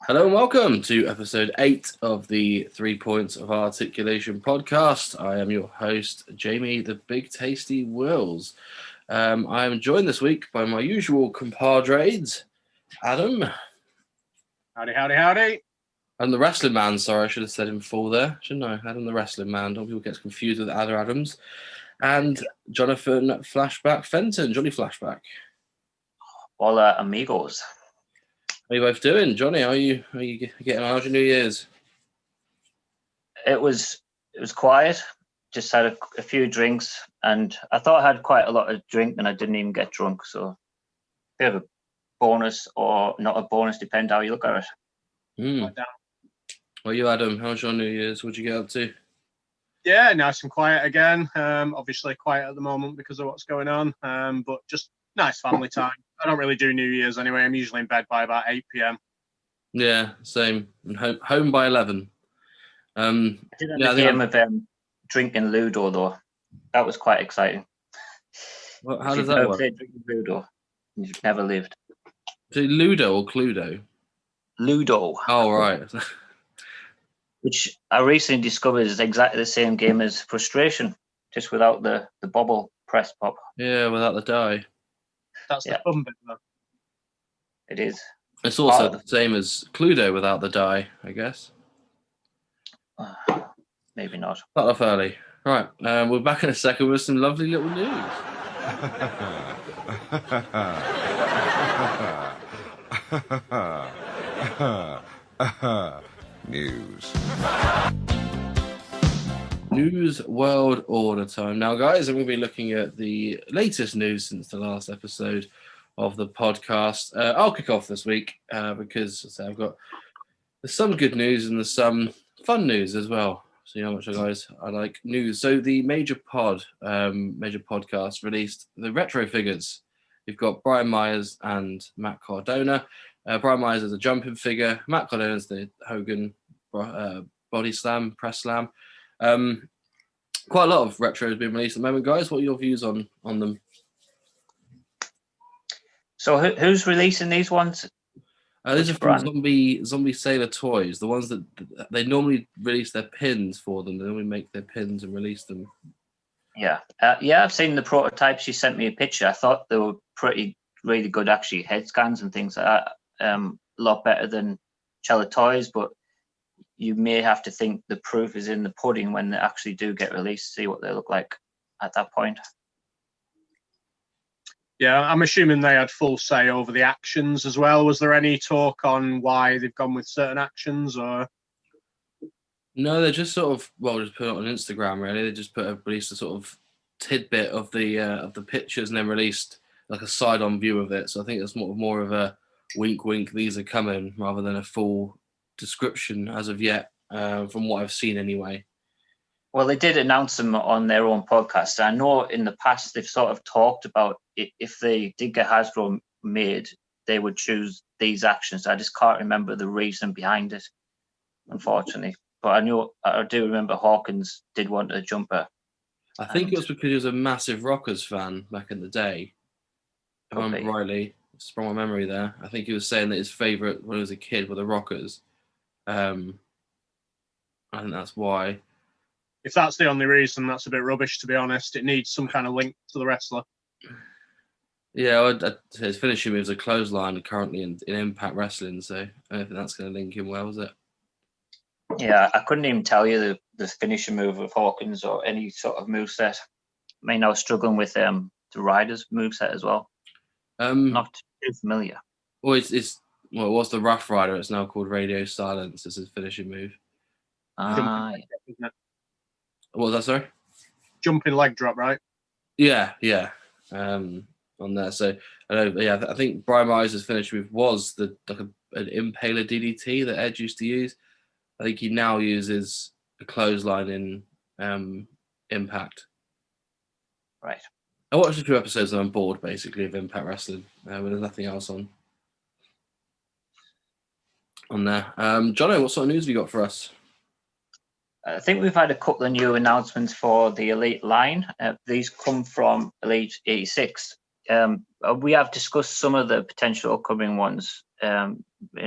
Hello and welcome to episode 8 of the 3 Points of Articulation podcast. I am your host, Jamie the Big Tasty Wills. I am joined this week by my usual compadres, Adam. Howdy, howdy, howdy. And the wrestling man, sorry, I should have said in full there, shouldn't I? Adam the wrestling man. Don't people get confused with other Adams. And Jonathan Flashback Fenton. Johnny Flashback. Hola, amigos. How are you both doing? Johnny, how are you getting on? How's your New Year's? It was quiet. Just had a few drinks, and I thought I had quite a lot of drink, and I didn't even get drunk. So, a bit of a bonus or not a bonus, depend how you look at it. Well, you, Adam, how's your New Year's? What'd you get up to? Yeah, nice and quiet again. Obviously quiet at the moment because of what's going on, but just nice family time. I don't really do New Year's anyway. I'm usually in bed by about 8 p.m. Yeah, same. And home by 11. I did have a game of drinking Ludo, though. That was quite exciting. Well, how does that work? Drinking Ludo, you've never lived. Is it Ludo or Cluedo? Ludo. Oh, right. Which I recently discovered is exactly the same game as Frustration, just without the bobble press pop. Yeah, without the die. That's the fun bit, though. It is. It's also the same as Cluedo without the die, I guess. Maybe not. Not off early. Right, we're back in a second with some lovely little news. News World Order time. Now, guys, I'm going to be looking at the latest news since the last episode of the podcast. I'll kick off this week because I've got there's some good news and there's some fun news as well. So you know how much guys I like news. So the major podcast released the retro figures. You've got Brian Myers and Matt Cardona. Brian Myers is a jumping figure. Matt Cardona is the Hogan body slam, press slam. Quite a lot of retro has been released at the moment, guys. What are your views on them? So who's releasing these ones? These are from Zombie Sailor Toys. The ones that they normally release their pins for them. They normally make their pins and release them. Yeah. I've seen the prototypes. You sent me a picture. I thought they were really good, actually. Head scans and things like that. A lot better than Chella Toys, but you may have to think the proof is in the pudding when they actually do get released, see what they look like at that point. Yeah, I'm assuming they had full say over the actions as well. Was there any talk on why they've gone with certain actions, or? No, they just sort of just put it on Instagram. Really, they just released a sort of tidbit of the pictures and then released like a side-on view of it. So I think it's more of a wink, wink. These are coming, rather than a full description as of yet, from what I've seen anyway. Well, they did announce them on their own podcast. I know in the past they've sort of talked about if they did get Hasbro made, they would choose these actions. I just can't remember the reason behind it, unfortunately. But I do remember Hawkins did want a jumper. I think it was because he was a massive Rockers fan back in the day. If I remember rightly, it's from my memory there. I think he was saying that his favourite when he was a kid were the Rockers. I think that's why. If that's the only reason, that's a bit rubbish, to be honest. It needs some kind of link to the wrestler. Yeah, his finishing move is a clothesline currently in Impact Wrestling, so I don't think that's going to link him well, is it? Yeah, I couldn't even tell you the finishing move of Hawkins or any sort of moveset. I mean, I was struggling with the Riders moveset as well. Not too familiar. Well, it was the Rough Rider. It's now called Radio Silence as his finishing move. Yeah. What was that, sorry? Jumping leg drop, right? Yeah. On there. So I think Brian Myers' finish move was an Impaler DDT that Edge used to use. I think he now uses a clothesline in Impact. Right. I watched a few episodes and I'm bored basically of Impact Wrestling. When there's nothing else on there. Jono, what sort of news have you got for us? I think we've had a couple of new announcements for the Elite line. These come from Elite 86. We have discussed some of the potential upcoming ones in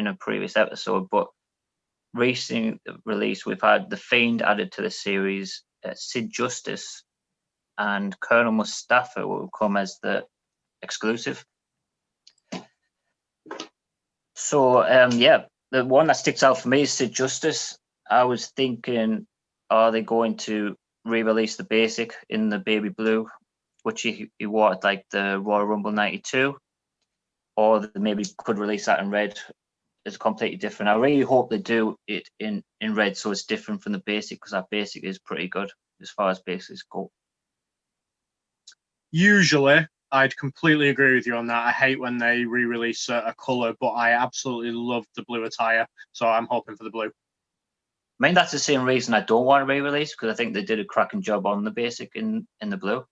a previous episode, but recent release, we've had The Fiend added to the series, Sid Justice and Colonel Mustafa will come as the exclusive. So, the one that sticks out for me is Sid Justice. I was thinking, are they going to re-release the basic in the baby blue, which he wore at like the Royal Rumble 92, or they maybe could release that in red? It's completely different. I really hope they do it in red, so it's different from the basic, because that basic is pretty good as far as basics go. Usually, I'd completely agree with you on that. I hate when they re-release a colour, but I absolutely love the blue attire, so I'm hoping for the blue. I mean, that's the same reason I don't want to re-release, because I think they did a cracking job on the basic in the blue.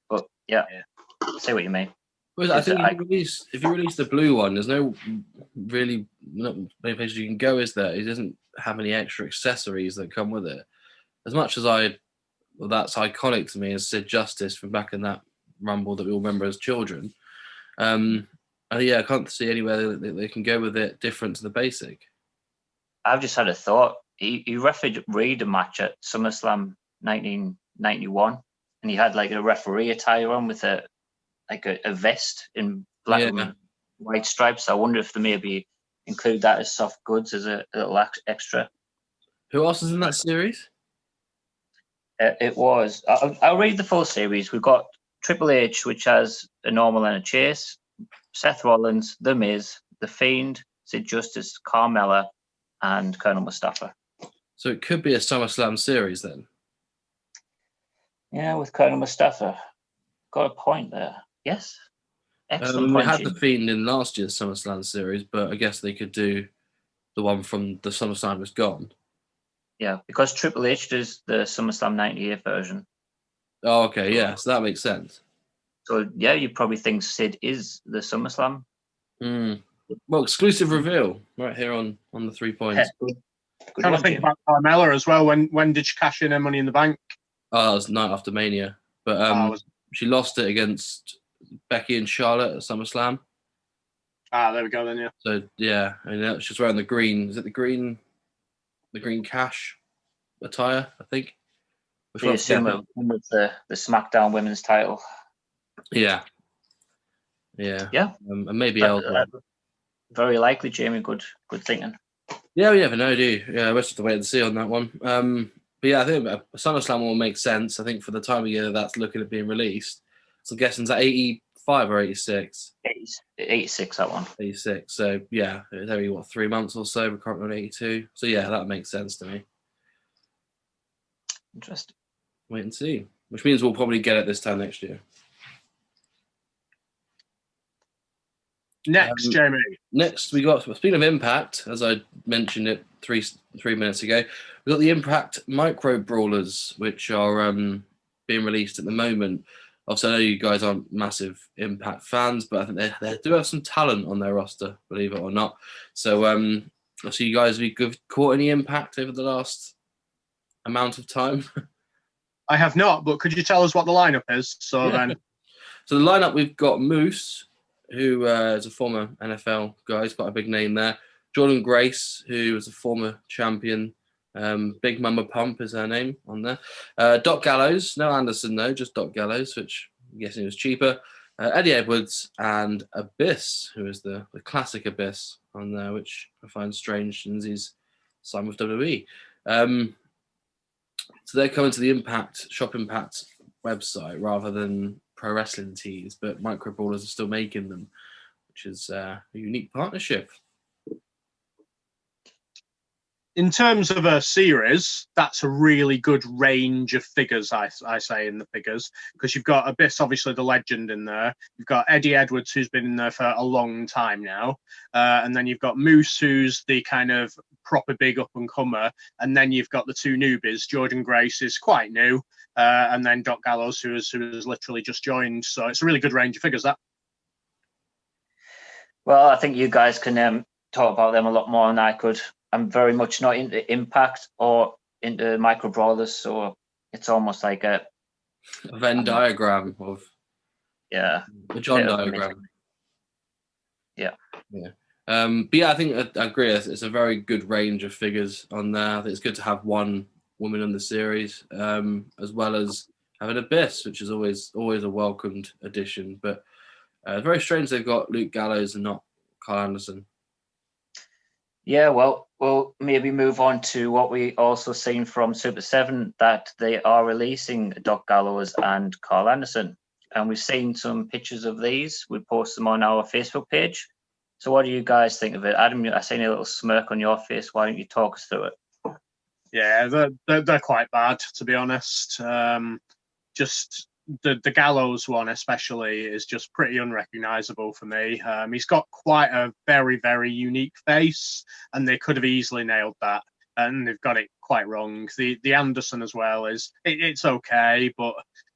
But yeah, say what you mean. Well, I think if you release the blue one, there's no many places you can go, is there? It doesn't have any extra accessories that come with it. As much as that's iconic to me as Sid Justice from back in that Rumble that we all remember as children. I can't see anywhere that they can go with it different to the basic. I've just had a thought. He refereed a match at SummerSlam 1991, and he had like a referee attire on with a vest in black and white stripes. I wonder if they maybe include that as soft goods as a little extra. Who else is in that series? It was. I'll read the full series. We've got Triple H, which has a normal and a chase. Seth Rollins, The Miz, The Fiend, Sid Justice, Carmella, and Colonel Mustafa. So it could be a SummerSlam series then. Yeah, with Colonel Mustafa. Got a point there. Yes. Excellent We point. had The Fiend in last year's SummerSlam series, but I guess they could do the one from the SummerSlam was gone. Yeah, because Triple H does the SummerSlam 98 version. Oh, okay, yeah, so that makes sense. So, yeah, you probably think Sid is the SummerSlam. Well, exclusive reveal right here on the 3 points. Good trying to think about Carmella as well. When did she cash in her Money in the Bank? Oh, it was night after Mania. But she lost it against Becky and Charlotte at SummerSlam. There we go then, yeah. So, yeah, I mean, she's wearing the green. Is it the green cash attire, I think? We assume it was the SmackDown Women's title. Yeah. And maybe elsewhere. Very likely, Jamie. Good thinking. Yeah, we never know, do you? Yeah, we'll have to wait and see on that one. But yeah, I think a SummerSlam will make sense. I think for the time of year that's looking at being released. So I'm guessing, is that 85 or 86? 86, that one. 86. So yeah, it's only 3 months or so. We're currently on 82. So yeah, that makes sense to me. Interesting. Wait and see. Which means we'll probably get it this time next year. Next, Jamie. Next, we got, speaking of Impact, as I mentioned it three minutes ago, we got the Impact Micro Brawlers, which are being released at the moment. Obviously, I know you guys aren't massive Impact fans, but I think they do have some talent on their roster, believe it or not. So, I see you guys have caught any Impact over the last amount of time. I have not, but could you tell us what the lineup is? So the lineup, we've got Moose, who is a former NFL guy. He's got a big name there. Jordan Grace, who was a former champion. Big Mama Pump is her name on there. Doc Gallows, no Anderson though, just Doc Gallows, which I'm guessing was cheaper. Eddie Edwards and Abyss, who is the classic Abyss on there, which I find strange since he's signed with WWE. So they're coming to the Shop Impact website rather than Pro Wrestling Tees, but Micro Brawlers are still making them, which is a unique partnership. In terms of a series, that's a really good range of figures, I say, in the figures, because you've got Abyss, obviously the legend in there. You've got Eddie Edwards, who's been in there for a long time now. And then you've got Moose, who's the kind of proper big up-and-comer. And then you've got the two newbies. Jordan Grace is quite new. And then Doc Gallows, who has literally just joined. So it's a really good range of figures, that. Well, I think you guys can talk about them a lot more than I could. I'm very much not into Impact or into Micro Brawlers, so it's almost like a Venn diagram of. Yeah. The John Bit of a diagram. Yeah. Yeah. But yeah, I think I agree. It's a very good range of figures on there. I think it's good to have one woman in the series, as well as having Abyss, which is always a welcomed addition. But very strange they've got Luke Gallows and not Carl Anderson. Yeah, well, we'll maybe move on to what we also seen from Super 7, that they are releasing Doc Gallows and Carl Anderson. And we've seen some pictures of these. We post them on our Facebook page. So what do you guys think of it? Adam, I seen a little smirk on your face. Why don't you talk us through it? Yeah, they're quite bad, to be honest. Just the Gallows one especially is just pretty unrecognizable for me. He's got quite a very, very unique face, and they could have easily nailed that, and they've got it quite wrong. The Anderson as well it's okay, but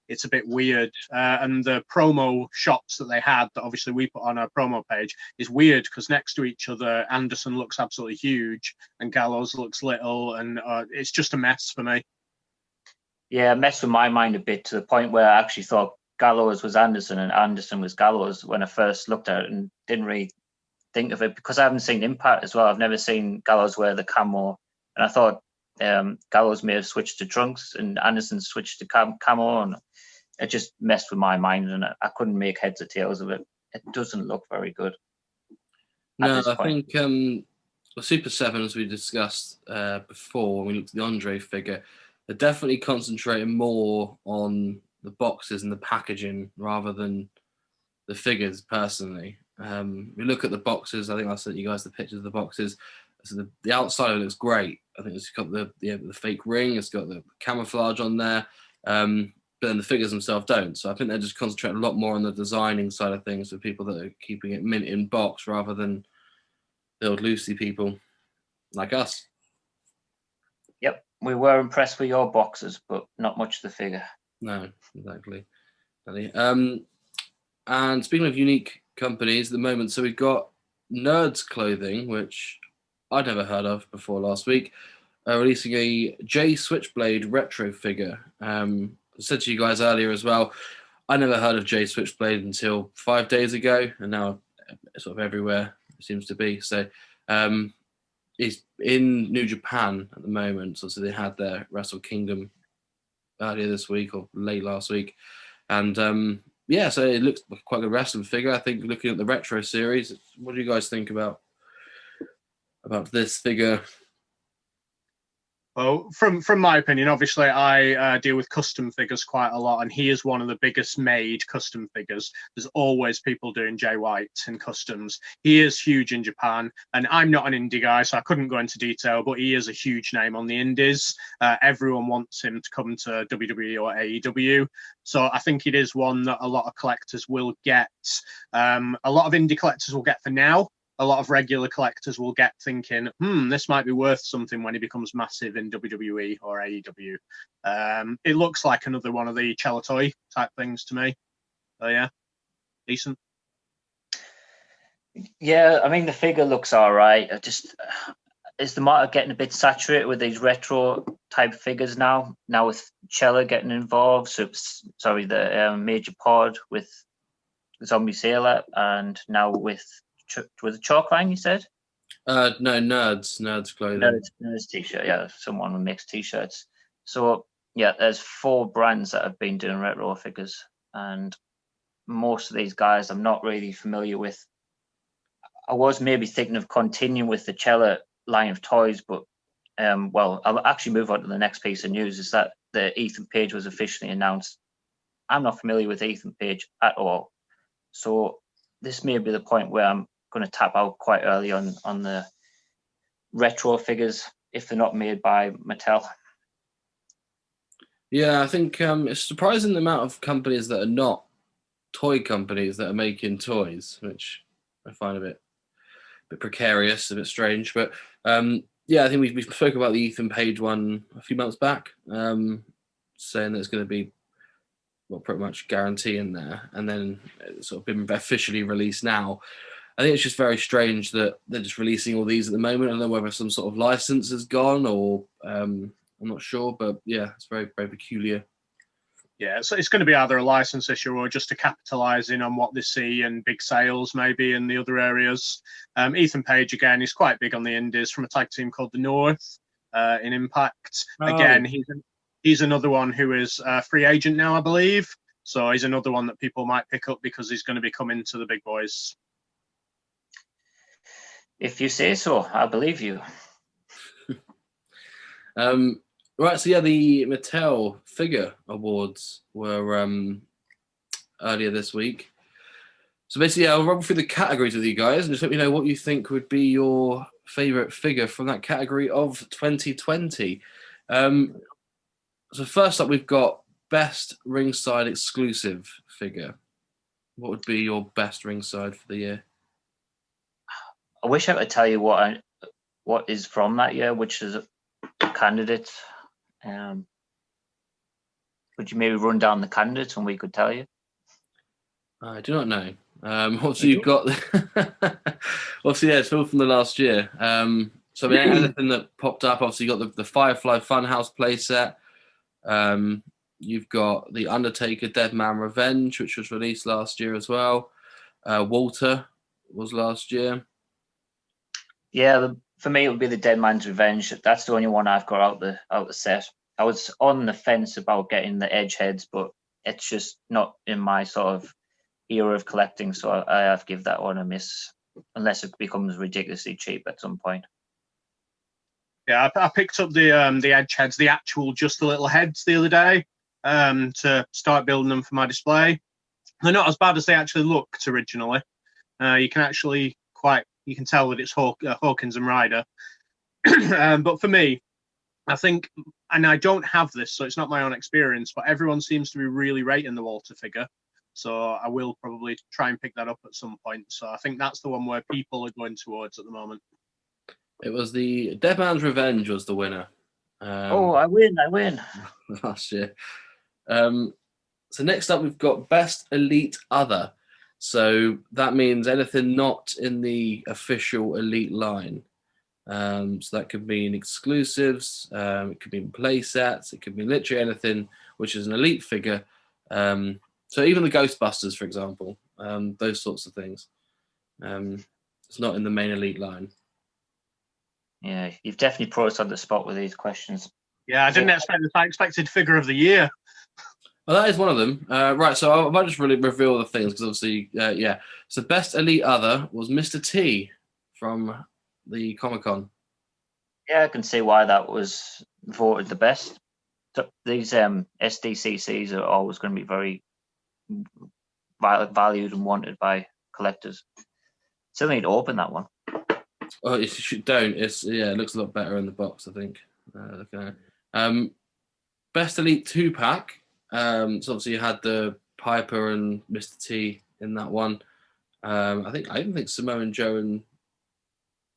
it's a bit weird. And the promo shots that they had, that obviously we put on our promo page, is weird because next to each other, Anderson looks absolutely huge and Gallows looks little, and it's just a mess for me. Yeah, it messed with my mind a bit, to the point where I actually thought Gallows was Anderson and Anderson was Gallows when I first looked at it, and didn't really think of it because I haven't seen Impact as well. I've never seen Gallows wear the camo, and I thought Gallows may have switched to trunks and Anderson switched to camo, and it just messed with my mind, and I couldn't make heads or tails of it. It doesn't look very good. No, I think Super 7, as we discussed before when we looked at the Andre figure, they're definitely concentrating more on the boxes and the packaging rather than the figures, personally. We look at the boxes. I think I sent you guys the pictures of the boxes. So the outside looks great. I think it's got the fake ring. It's got the camouflage on there. But then the figures themselves don't. So I think they're just concentrating a lot more on the designing side of things for people that are keeping it mint in box rather than the old Lucy people like us. Yep, we were impressed with your boxes, but not much the figure. No, exactly. And speaking of unique companies at the moment, so we've got Nerds Clothing, which I'd never heard of before last week, releasing a J Switchblade retro figure. I said to you guys earlier as well, I never heard of J Switchblade until 5 days ago, and now it's sort of everywhere it seems to be. So he's in New Japan at the moment. So they had their Wrestle Kingdom earlier this week or late last week. And yeah, so it looks like quite a good wrestling figure. I think looking at the retro series, what do you guys think about this figure? Well, from my opinion, obviously I deal with custom figures quite a lot, and he is one of the biggest made custom figures. There's always people doing Jay White in customs. He is huge in Japan, and I'm not an indie guy, so I couldn't go into detail, but he is a huge name on the indies. Everyone wants him to come to WWE or AEW, so I think it is one that a lot of collectors will get. A lot of indie collectors will get for now. A lot of regular collectors will get thinking, this might be worth something when he becomes massive in WWE or AEW. It looks like another one of the Chelatoy type things to me. So yeah, decent. Yeah, I mean, the figure looks all right. Is the market getting a bit saturated with these retro type figures now? Now with Chella getting involved, the Major Pod with Zombie Sailor, and now with the chalk line, you said? No, Nerds Clothing. Nerds t-shirt, yeah. Someone who makes t-shirts. So yeah, there's 4 brands that have been doing retro figures, and most of these guys I'm not really familiar with. I was maybe thinking of continuing with the Cella line of toys, but well, I'll actually move on to the next piece of news, is that the Ethan Page was officially announced. I'm not familiar with Ethan Page at all, so this may be the point where I'm going to tap out quite early on the retro figures if they're not made by Mattel. Yeah, I think it's surprising the amount of companies that are not toy companies that are making toys, which I find a bit precarious, a bit strange. But yeah, I think we spoke about the Ethan Page one a few months back, saying that it's going to be pretty much guarantee in there, and then it's sort of been officially released now. I think it's just very strange that they're just releasing all these at the moment. I don't know whether some sort of license has gone or I'm not sure, but yeah, it's very, very peculiar. Yeah, so it's going to be either a license issue or just to capitalise in on what they see and big sales maybe in the other areas. Ethan Page, again, is quite big on the indies from a tag team called The North in Impact. Again, he's another one who is a free agent now, I believe. So he's another one that people might pick up because he's going to be coming to the big boys. If you say so, I believe you. Right, so yeah, the Mattel Figure Awards were earlier this week. So basically, I'll run through the categories with you guys and just let me know what you think would be your favourite figure from that category of 2020. So first up, we've got Best Ringside Exclusive Figure. What would be your best ringside for the year? I wish I could tell you what is from that year, which is a candidate. Would you maybe run down the candidates and we could tell you? I do not know. Obviously, you've got obviously, yeah, it's all from the last year. So I mean, anything that popped up, obviously, you got the Firefly Funhouse playset. You've got the Undertaker Dead Man Revenge, which was released last year as well. Walter was last year. Yeah, for me, it would be the Dead Man's Revenge. That's the only one I've got out the set. I was on the fence about getting the Edge heads, but it's just not in my sort of era of collecting, so I have to give that one a miss, unless it becomes ridiculously cheap at some point. Yeah, I picked up the Edge heads, the actual just the little heads the other day, to start building them for my display. They're not as bad as they actually looked originally. You can tell that it's Hawkins and Ryder. But for me, I think, and I don't have this, so it's not my own experience, but everyone seems to be really rating the Walter figure. So I will probably try and pick that up at some point. So I think that's the one where people are going towards at the moment. It was the Dead Man's Revenge was the winner. I win. Last year. So next up, we've got Best Elite Other. So that means anything not in the official Elite line. So that could mean exclusives, it could mean play sets, it could mean literally anything which is an Elite figure. So even the Ghostbusters, for example, those sorts of things. It's not in the main Elite line. Yeah, you've definitely put us on the spot with these questions. Yeah, I didn't expect this. I expected figure of the year. Well, that is one of them. Right, so I might just really reveal the things because obviously, yeah. So Best Elite Other was Mr. T from the Comic-Con. Yeah, I can see why that was voted the best. So these SDCCs are always going to be very valued and wanted by collectors. Still need to open that one. Oh, you don't. It looks a lot better in the box, I think. Okay. Best Elite 2-pack. So obviously you had the Piper and Mr. T in that one. I even think Samoa Joe and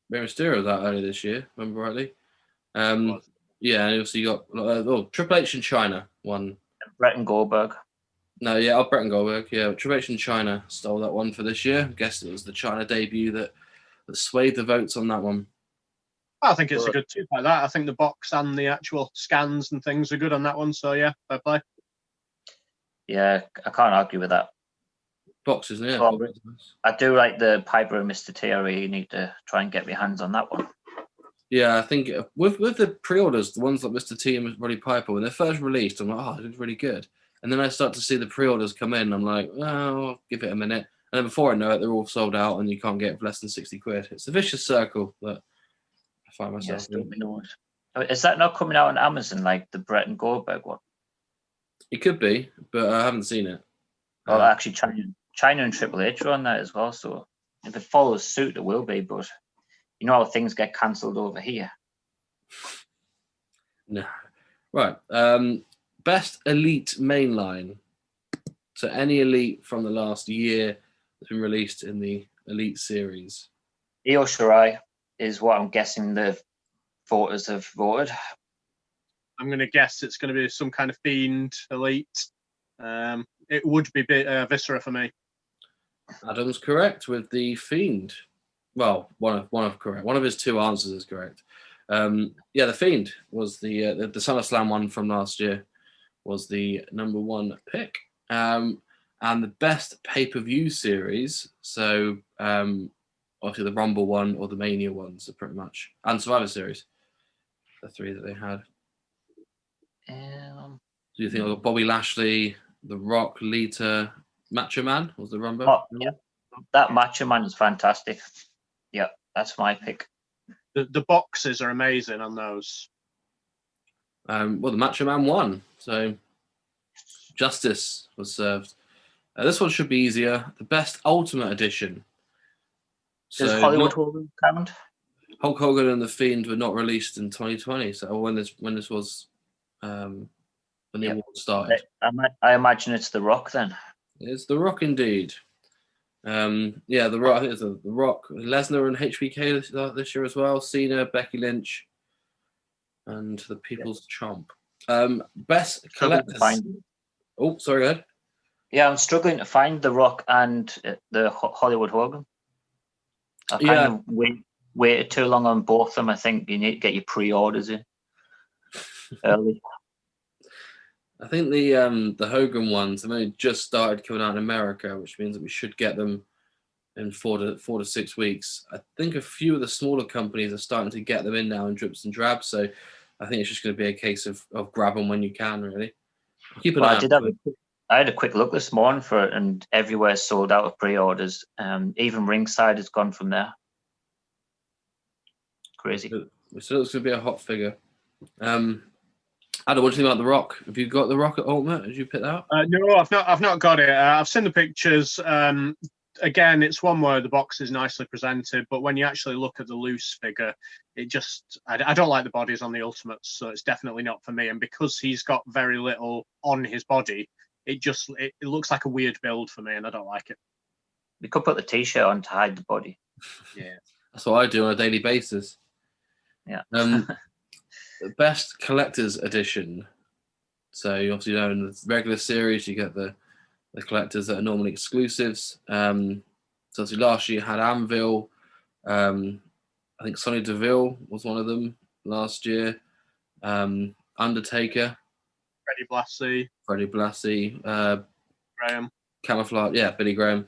Rey Mysterio was out earlier this year, remember rightly. Yeah, and obviously you got Triple H in China won. Brett and Goldberg. No, yeah, Brett and Goldberg. Yeah, Triple H in China stole that one for this year. I guess it was the China debut that swayed the votes on that one. I think it's a good tip like that. I think the box and the actual scans and things are good on that one. So yeah, fair play. Yeah, I can't argue with that. Boxes, yeah. Well, I do like the Piper and Mr. T. I really need to try and get my hands on that one. Yeah, I think with the pre-orders, the ones like Mr. T and Roddy Piper, when they're first released, I'm like, oh, it's really good. And then I start to see the pre-orders come in, I'm like, well, I'll give it a minute. And then before I know it, they're all sold out and you can't get it for less than 60 quid. It's a vicious circle that I find myself in. Is that not coming out on Amazon, like the Brett and Goldberg one? It could be, but I haven't seen it. Well, actually, China and Triple H are on that as well, so if it follows suit, it will be, but you know how things get cancelled over here. No. Right. Best Elite mainline. So any Elite from the last year that's been released in the Elite series. Io Shirai is what I'm guessing the voters have voted. I'm going to guess it's going to be some kind of Fiend Elite. It would be Viscera for me. Adam's correct with the Fiend. Well, one of correct. One of his two answers is correct. The Fiend was the SummerSlam one from last year. was the number 1 pick. And the best pay-per-view series, so obviously the Rumble one or the Mania ones are pretty much, and Survivor Series, the 3 that they had. Do you think of Bobby Lashley, The Rock, Lita, Macho Man was the Rumble? Oh, yeah. That Macho Man is fantastic. Yeah, that's my pick. The boxes are amazing on those. Well, the Macho Man won, so justice was served. This one should be easier. The best Ultimate Edition. Does Hollywood Hogan count? Hulk Hogan and The Fiend were not released in 2020, so when this was when the award started. I imagine it's The Rock then. It's The Rock indeed. The Rock. I think it's The Rock, Lesnar, and HBK this year as well. Cena, Becky Lynch, and the People's Chomp. Best collectors. Oh, sorry, go ahead. Yeah, I'm struggling to find The Rock and the Hollywood Hogan. I kind of waited too long on both of them. I think you need to get your pre-orders in early. I think the Hogan ones have only just started coming out in America, which means that we should get them in 4 to 6 weeks. I think a few of the smaller companies are starting to get them in now in drips and drabs. So I think it's just going to be a case of grab them when you can, really. Keep an eye out. I had a quick look this morning for it, and everywhere's sold out of pre-orders. Even Ringside has gone from there. Crazy. So it's going to be a hot figure. Adam, what do you think about The Rock? Have you got The Rock at Ultimate? Did you pick that up? No, I've not got it. I've seen the pictures. Again, it's one where the box is nicely presented, but when you actually look at the loose figure, I don't like the bodies on the Ultimates, so it's definitely not for me. And because he's got very little on his body, it looks like a weird build for me, and I don't like it. We could put the T-shirt on to hide the body. Yeah, that's what I do on a daily basis. Yeah. Best collector's edition. So you obviously know in the regular series you get the collectors that are normally exclusives. So obviously last year you had Anvil. I think Sonny Deville was one of them last year. Undertaker. Freddie Blassie. Graham. Camouflage. Yeah, Billy Graham.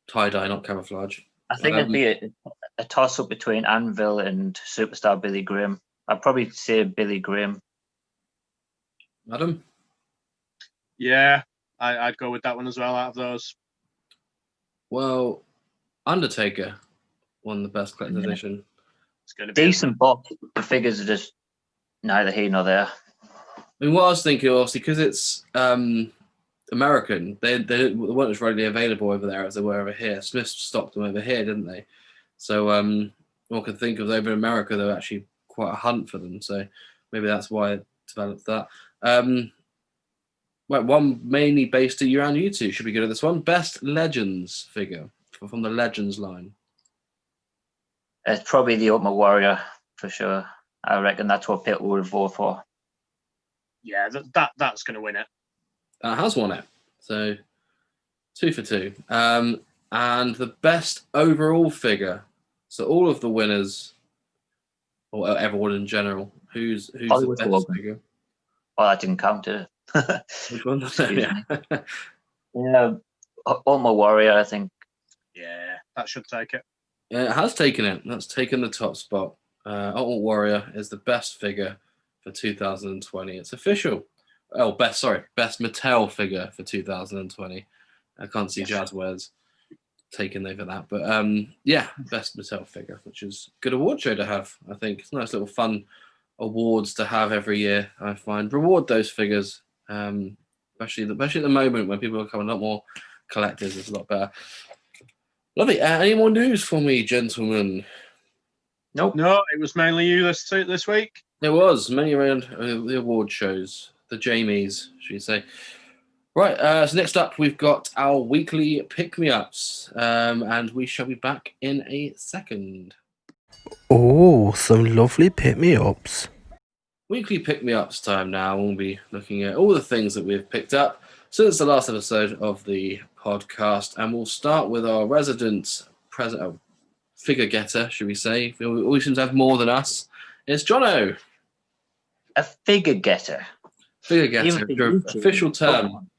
Tie-dye, not camouflage. I think it'd be a toss-up between Anvil and Superstar Billy Graham. I'd probably say Billy Graham. Adam? Yeah, I'd go with that one as well out of those. Well, Undertaker won the best collector's edition. It's going to be decent box. The figures are just neither here nor there. I mean, what I was thinking, obviously, because it's American, they weren't as readily available over there as they were over here. Smith stocked them over here, didn't they? So one can think of over in America, they were actually quite a hunt for them. So maybe that's why it developed that. One mainly based around you two. Should be good at this one. Best Legends figure from the Legends line. It's probably the Ultimate Warrior for sure. I reckon that's what people would vote for. Yeah, that's going to win it. That has won it. So 2 for 2. And the best overall figure. So all of the winners, or everyone in general, who's the best figure? Oh, that didn't count, did it? Which one? Yeah, Ultimate Warrior, I think. Yeah, that should take it. Yeah, it has taken it. That's taken the top spot. Ultimate Warrior is the best figure for 2020. It's official. Oh, best Mattel figure for 2020. I can't see Jazzwares taking over that, but best Mattel figure, which is a good award show to have. I think it's nice little fun awards to have every year. I find reward those figures, especially at the moment when people are becoming a lot more collectors. It's a lot better. Lovely. Any more news for me, gentlemen? Nope. No, it was mainly you this week. There was many around the award shows, the Jamies, should you say. Right, so next up we've got our weekly pick-me-ups, and we shall be back in a second. Oh, some lovely pick-me-ups. Weekly pick-me-ups time now. We'll be looking at all the things that we've picked up since the last episode of the podcast, and we'll start with our resident figure getter, should we say. We always seem to have more than us. It's Jono. A figure getter. Figure Even getter, for YouTube, official come term. on.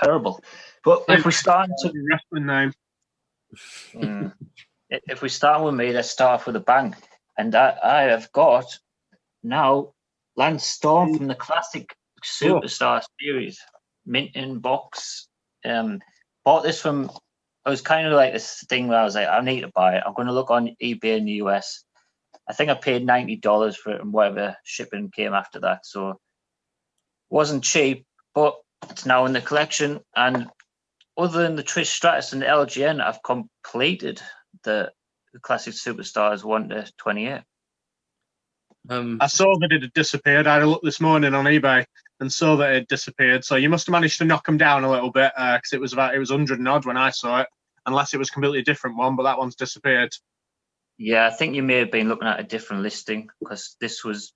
Terrible. But if we start to wrestling name. if we start with me, let's start off with a bang. And I have got now Lance Storm from the classic Superstar series, mint in box. Bought this from. I was kind of like this thing where I was like, I need to buy it. I'm going to look on eBay in the US. I think I paid $90 for it, and whatever shipping came after that. So wasn't cheap, but it's now in the collection. And other than the Trish Stratus and the LGN, I've completed the classic Superstars 1 to 28. I saw that it had disappeared. I had a look this morning on eBay and saw that it had disappeared. So you must have managed to knock them down a little bit because it was 100 and odd when I saw it, unless it was a completely different one. But that one's disappeared. Yeah, I think you may have been looking at a different listing because this was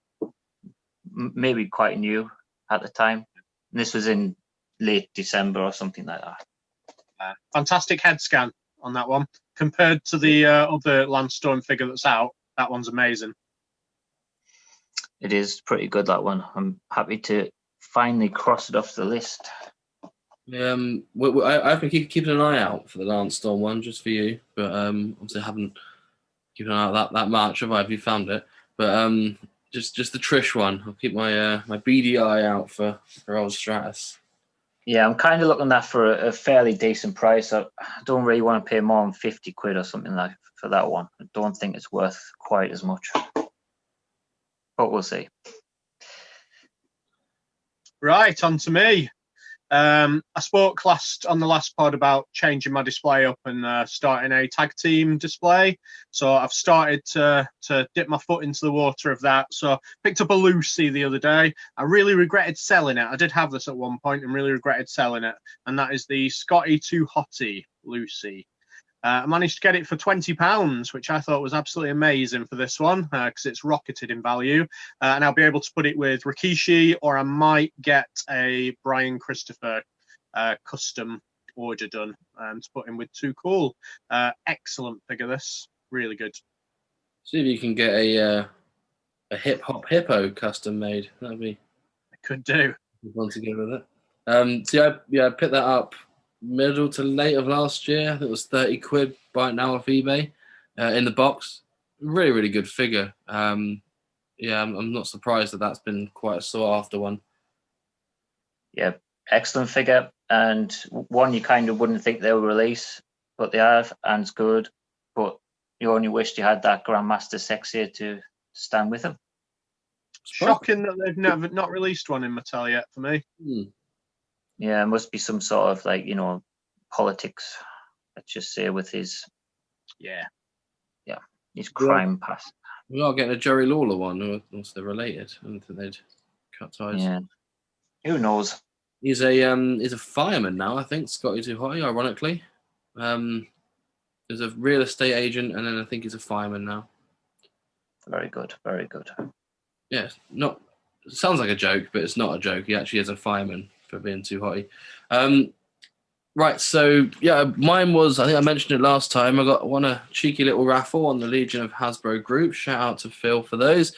maybe quite new at the time. This was in late December or something like that. Fantastic head scan on that one compared to the other Lance Storm figure that's out. That one's amazing. It is pretty good, that one. I'm happy to finally cross it off the list. I've been keeping an eye out for the Lance Storm one just for you, but obviously I haven't kept an eye out that much. Have you found it? But just the Trish one. I'll keep my my beady eye out for old Stratus. Yeah, I'm kind of looking at for a fairly decent price. I don't really want to pay more than 50 quid or something like for that one. I don't think it's worth quite as much. But we'll see. Right, on to me. I spoke on the last pod about changing my display up and starting a tag team display. So I've started to dip my foot into the water of that. So picked up a Lucy the other day. I really regretted selling it. I did have this at one point and really regretted selling it. And that is the Scotty Too Hottie Lucy. I managed to get it for £20, which I thought was absolutely amazing for this one because it's rocketed in value. And I'll be able to put it with Rikishi, or I might get a Brian Christopher custom order done to put in with Too Cool. Excellent figure, this. Really good. See if you can get a hip hop hippo custom made. That'd be. I could do. Want to go with it. I picked that up middle to late of last year. I think it was 30 quid right now off eBay in the box. Really, really good figure. I'm not surprised that that's been quite a sought after one. Yeah, excellent figure, and one you kind of wouldn't think they'll release, but they have, and it's good. But you only wished you had that Grandmaster Sexier to stand with him. Shocking that they've not released one in Mattel yet for me. Yeah, it must be some sort of politics, let's just say, with his his crime past. We are getting a Jerry Lawler one, unless they're related. I don't think they'd cut ties. Yeah, who knows? He's a fireman now, I think. Scotty Too Hottie, ironically. He's a real estate agent, and then I think he's a fireman now. Very good, very good. Yeah, it sounds like a joke, but it's not a joke. He actually is a fireman for being Too Hottie. Right, so mine was, I think I mentioned it last time, I won a cheeky little raffle on the Legion of Hasbro group. Shout out to Phil for those.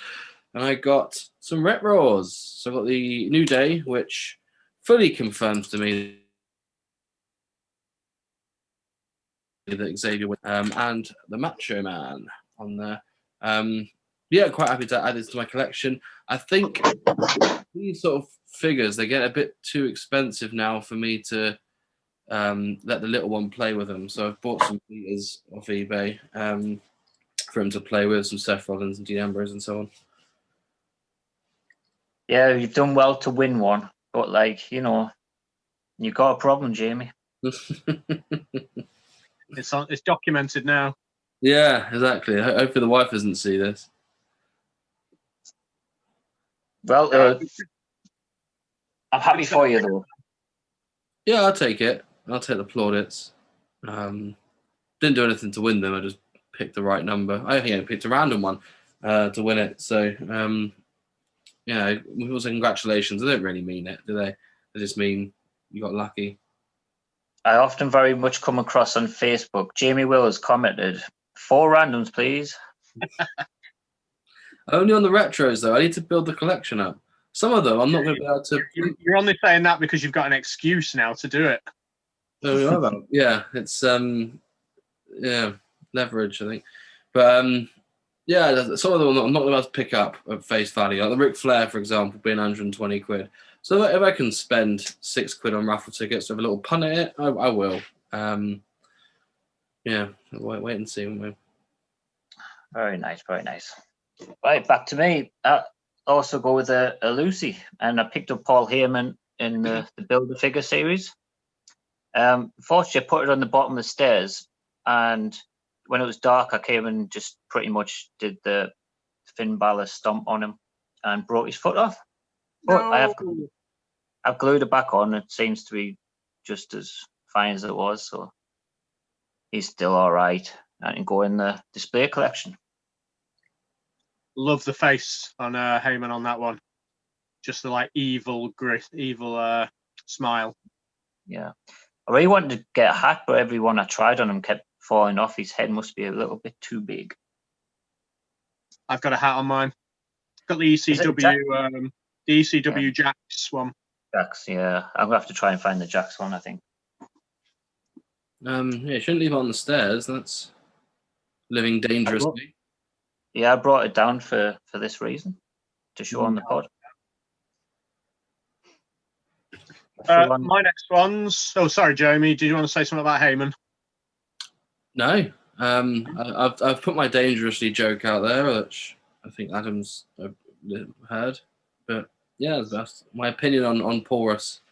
And I got some retros. So I got the New Day, which fully confirms to me that Xavier and the Macho Man on there. Quite happy to add this to my collection. I think these sort of figures, they get a bit too expensive now for me to let the little one play with them. So I've bought some Peters off eBay for him to play with, some Seth Rollins and Dean Ambrose and so on. Yeah, you've done well to win one, but you got a problem, Jamie. It's documented now. Yeah, exactly. Hopefully the wife doesn't see this. Well, I'm happy for you, though. Yeah, I'll take it. I'll take the plaudits. Didn't do anything to win them. I just picked the right number. I picked a random one to win it. So, we also congratulations. They don't really mean it, do they? They just mean you got lucky. I often very much come across on Facebook. Jamie Will has commented, 4 randoms, please. Only on the retros, though. I need to build the collection up. Some of them I'm not going to be able to. You're only saying that because you've got an excuse now to do it. Yeah, it's leverage, I think. But yeah, some of them I'm not about to pick up at face value. Like the Ric Flair, for example, being 120 quid. So if I can spend £6 on raffle tickets to have a little punt at it, I will. Yeah, wait and see. Won't we? Very nice, very nice. Right, back to me. I also go with a Lucy, and I picked up Paul Heyman in the Build-A-Figure series. Fortunately, I put it on the bottom of the stairs, and when it was dark, I came and just pretty much did the Finn Balor stomp on him and broke his foot off. But I've glued it back on. It seems to be just as fine as it was, so he's still all right. I can go in the display collection. Love the face on Heyman on that one. Just the like evil smile. Yeah. I really wanted to get a hat, but everyone I tried on him kept falling off. His head must be a little bit too big. I've got a hat on mine. Got the ECW Jax one. Jax, yeah. I'm gonna have to try and find the Jax one, I think. Yeah, you shouldn't leave it on the stairs. That's living dangerously. Yeah, I brought it down for this reason, to show on the pod. My next one's. Oh, sorry, Jamie. Did you want to say something about Heyman? No. I've put my dangerously joke out there, which I think Adam's heard. But yeah, that's my opinion on Porus.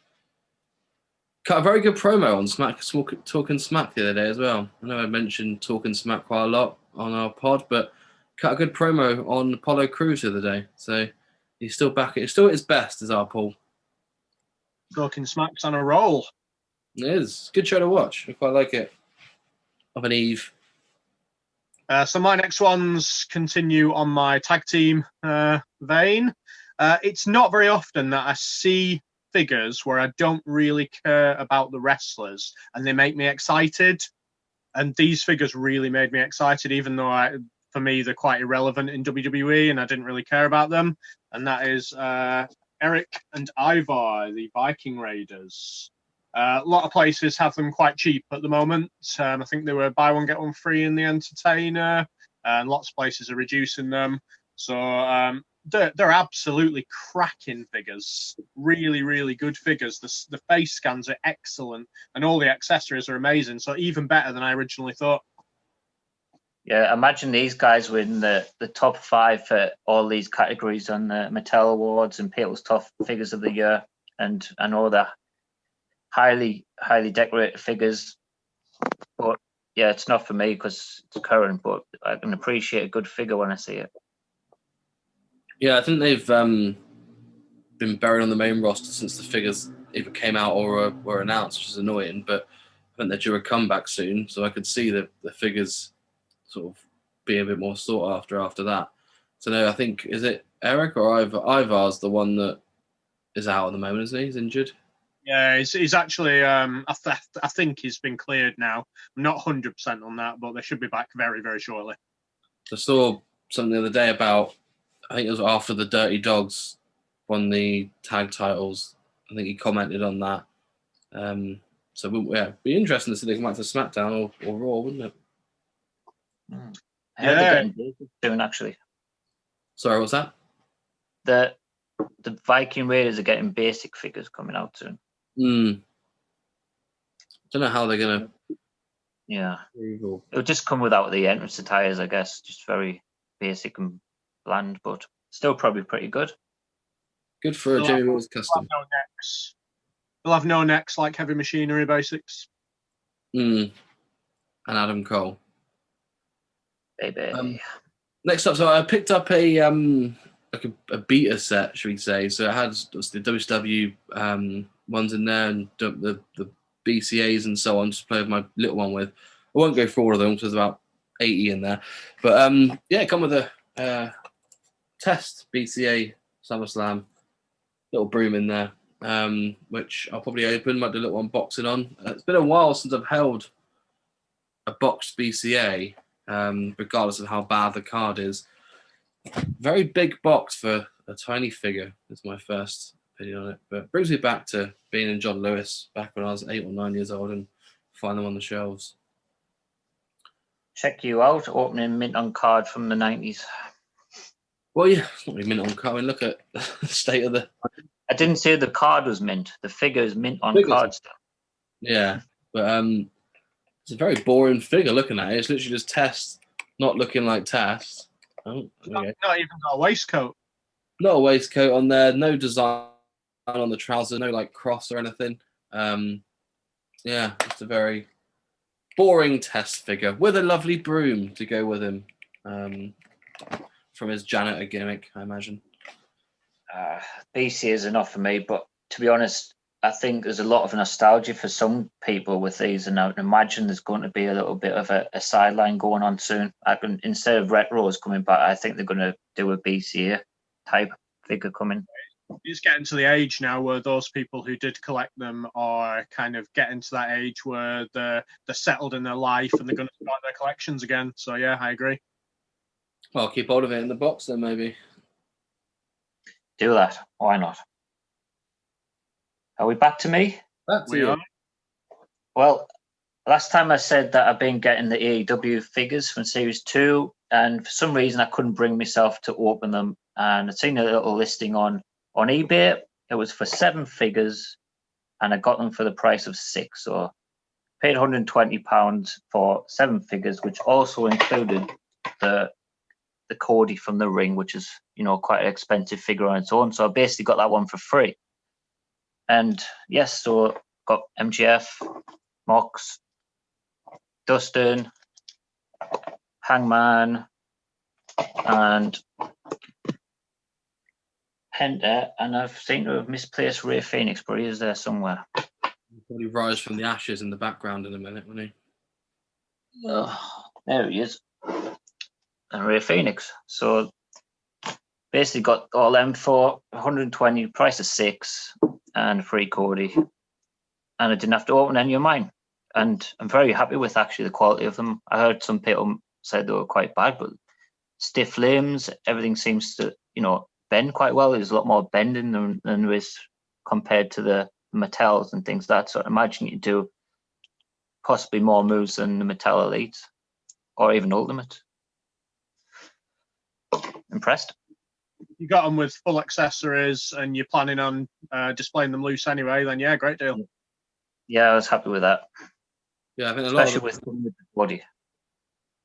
Cut a very good promo on Smack, Talking Smack the other day as well. I know I mentioned Talking Smack quite a lot on our pod, but cut a good promo on Apollo Crews the other day. So he's still back. It's still at his best, is our Paul. Talking Smack's on a roll. It is. Good show to watch. I quite like it. Of an eve. So my next ones continue on my tag team vein. It's not very often that I see figures where I don't really care about the wrestlers and they make me excited. And these figures really made me excited, even though for me they're quite irrelevant in WWE and I didn't really care about them. And that is Eric and Ivar, the Viking Raiders. A lot of places have them quite cheap at the moment. I think they were buy one, get one free in the Entertainer, and lots of places are reducing them. So they're absolutely cracking figures. Really, really good figures. The face scans are excellent, and all the accessories are amazing. So even better than I originally thought. Yeah, imagine these guys were in the top 5 for all these categories on the Mattel Awards and People's Top Figures of the Year and all the highly decorated figures. But yeah, it's not for me because it's current, but I can appreciate a good figure when I see it. Yeah, I think they've been buried on the main roster since the figures either came out or were announced, which is annoying, but I think they're due a comeback soon, so I could see the figures sort of being a bit more sought after that. So no, I think, is it Eric or Ivar's the one that is out at the moment, isn't he? He's injured. Yeah, he's actually. I think he's been cleared now. I'm not 100% on that, but they should be back very, very shortly. I saw something the other day about. I think it was after the Dirty Dogs won the tag titles. I think he commented on that. So yeah, it'd be interesting to see if they come back to SmackDown or Raw, wouldn't it? I heard they're getting basic soon, actually. Sorry, what's that? The Viking Raiders are getting basic figures coming out soon. Don't know how they're gonna. Yeah, it'll just come without the entrance attires, I guess. Just very basic and bland, but still probably pretty good. Good for a Jamie Mills custom. They'll have no necks like Heavy Machinery Basics. And Adam Cole. Baby. Next up, so I picked up a beta set, should we say? So it had the WCW ones in there and the BCAs and so on. Just play with my little one with. I won't go through all of them because there's about 80 in there. But yeah, come with a test BCA SummerSlam little broom in there, which I'll probably open. Might do a little unboxing on. It's been a while since I've held a boxed BCA. Regardless of how bad the card is. Very big box for a tiny figure. Is my first opinion on it. But it brings me back to being in John Lewis back when I was 8 or 9 years old and find them on the shelves. Check you out, opening mint on card from the 90s. Well, yeah, it's not really mint on card. I mean, look at the state of the. I didn't say the card was mint. The figure is mint on Figure's- card still. Yeah, but it's a very boring figure looking at it. It's literally just Test, not looking like Test. Oh, okay. Not even got a waistcoat. Not a waistcoat on there. No design on the trousers. No like cross or anything. Yeah, just a very boring Test figure with a lovely broom to go with him. From his janitor gimmick, I imagine. BC is enough for me, but to be honest, I think there's a lot of nostalgia for some people with these, and I would imagine there's going to be a little bit of a sideline going on soon. Instead of retros coming back, I think they're going to do a BCA type figure coming. It's getting to the age now where those people who did collect them are kind of getting to that age where they're settled in their life and they're going to start their collections again. So yeah, I agree. Well, I'll keep hold of it in the box then, maybe. Do that. Why not? Are we back to me? That's We it. are. Well, last time I said that I've been getting the AEW figures from Series 2, and for some reason I couldn't bring myself to open them. And I'd seen a little listing on eBay. It was for 7 figures, and I got them for the price of 6. So paid £120 for 7 figures, which also included the Cody from the ring, which is, quite an expensive figure on its own. So I basically got that one for free. And yes, so got MGF, Mox, Dustin, Hangman, and Penta, and I've seemed to have misplaced Ray Phoenix, but he is there somewhere. He'll probably rise from the ashes in the background in a minute, won't he? Oh, there he is. And Ray Phoenix. So basically got all them for 120, price of 6, and free Cody. And I didn't have to open any of mine. And I'm very happy with actually the quality of them. I heard some people said they were quite bad, but stiff limbs, everything seems to, bend quite well. There's a lot more bending than there is compared to the Mattels and things like that. So I imagine you do possibly more moves than the Mattel Elites or even Ultimate. Impressed? You got them with full accessories and you're planning on displaying them loose anyway, then yeah, great deal. Yeah, I was happy with that. Yeah, I think a lot Especially of with the body.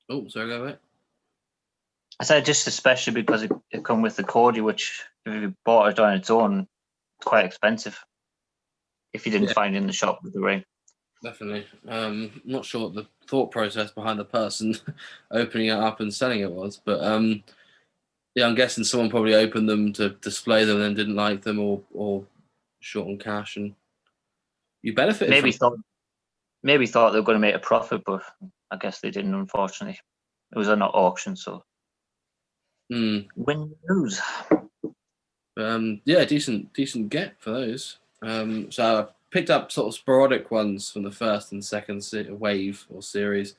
Oh, sorry, go ahead. I said just especially because it come with the Cody, which if you bought it on its own, it's quite expensive. If you didn't find it in the shop with the ring. Definitely. Not sure what the thought process behind the person opening it up and selling it was, but yeah, I'm guessing someone probably opened them to display them and then didn't like them or short on cash, and you benefited. Maybe thought they were going to make a profit, but I guess they didn't. Unfortunately, it was an auction, so win lose. Yeah, decent get for those. So I picked up sort of sporadic ones from the first and second wave or series,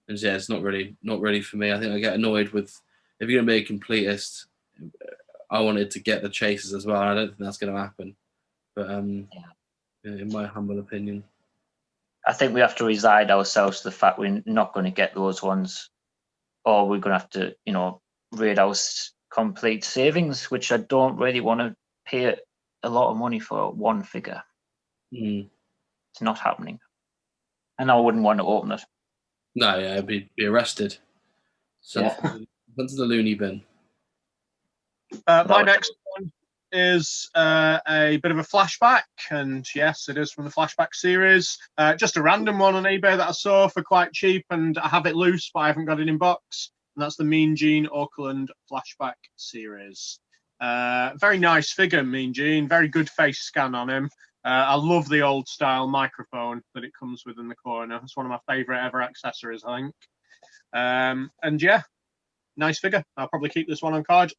and yeah, it's not really for me. I think I get annoyed with if you're gonna be a completist. I wanted to get the chases as well, and I don't think that's going to happen. But in my humble opinion, I think we have to resign ourselves to the fact we're not going to get those ones, or we're going to have to, raid our complete savings, which I don't really want to pay a lot of money for one figure. It's not happening, and I wouldn't want to open it. No, yeah, I'd be arrested. Sent to the loony bin. My next one is a bit of a flashback, and yes, it is from the flashback series. Just a random one on eBay that I saw for quite cheap, and I have it loose, but I haven't got it in box. And that's the Mean Gene Auckland flashback series. Very nice figure, Mean Gene. Very good face scan on him. I love the old style microphone that it comes with in the corner. It's one of my favourite ever accessories, I think. And yeah, nice figure. I'll probably keep this one on card.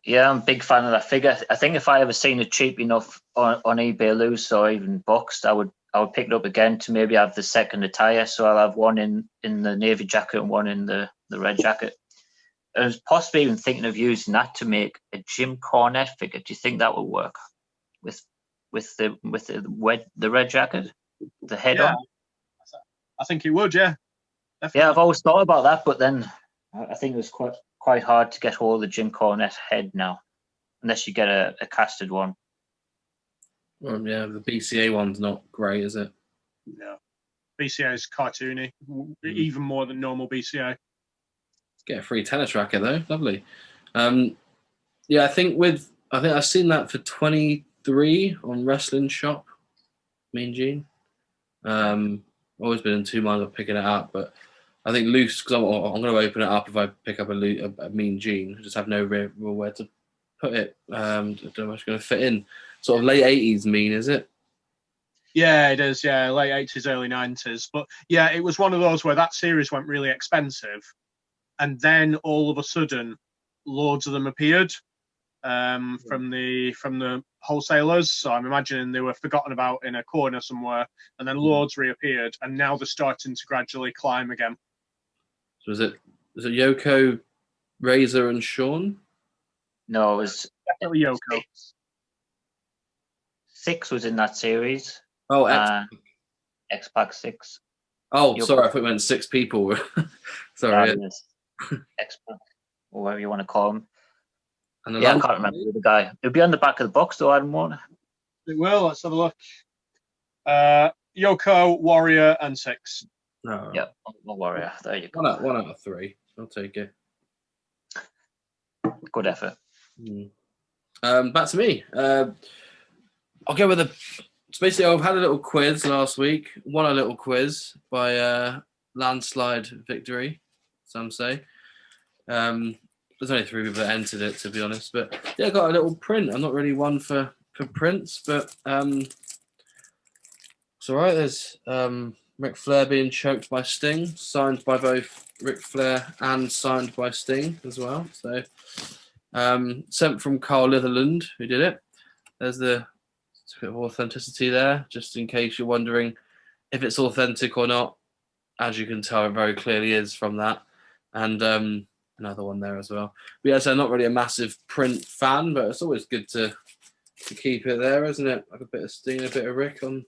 Yeah, I'm a big fan of that figure. I think if I ever seen it cheap enough on eBay loose or even boxed, I would pick it up again to maybe have the second attire. So I'll have one in the navy jacket and one in the red jacket. I was possibly even thinking of using that to make a Jim Cornette figure. Do you think that would work with the red jacket, the head on? I think it would. Yeah, definitely. Yeah, I've always thought about that, but then I think it was quite hard to get hold of the Jim Cornette head now, unless you get a casted one. Well, yeah, the BCA one's not great, is it? Yeah, BCA is cartoony, even more than normal BCA. Get a free tennis racket though, lovely. Yeah, I think I've seen that for 23 on Wrestling Shop. Mean Gene. Always been in two minds of picking it up, but I think loose because I'm going to open it up if I pick up a Mean Gene. I just have no real where to put it. I don't know what's going to fit in. Sort of late 80s Mean, is it? Yeah, it is. Yeah, late 80s, early 90s. But yeah, it was one of those where that series went really expensive, and then all of a sudden, loads of them appeared from the wholesalers. So I'm imagining they were forgotten about in a corner somewhere, and then loads reappeared, and now they're starting to gradually climb again. So was it Yoko, Razor, and Sean? No, it was Definitely Yoko. Six was in that series. Oh, X-Pac 6. Oh, Yoko. sorry, I thought you meant 6 people. Sorry. Yeah. X-Pac, or whatever you want to call him. And I can't remember the guy. It'll be on the back of the box, though, Adam won't. It will. Let's have a look. Yoko, Warrior, and Six. No. Yeah, Warrior. There you go. One out of 3. I'll take it. Good effort. Back to me. I'll go with so basically, I've had a little quiz last week. Won a little quiz by landslide victory, some say. There's only 3 people that entered it, to be honest. But yeah, I got a little print. I'm not really one for prints, but it's all right. There's Ric Flair being choked by Sting, signed by both Ric Flair and signed by Sting as well. So sent from Carl Litherland, who did it. There's a bit of authenticity there, just in case you're wondering if it's authentic or not. As you can tell, it very clearly is from that. And another one there as well. But yeah, so I'm not really a massive print fan, but it's always good to keep it there, isn't it? Like a bit of Sting, a bit of Rick on.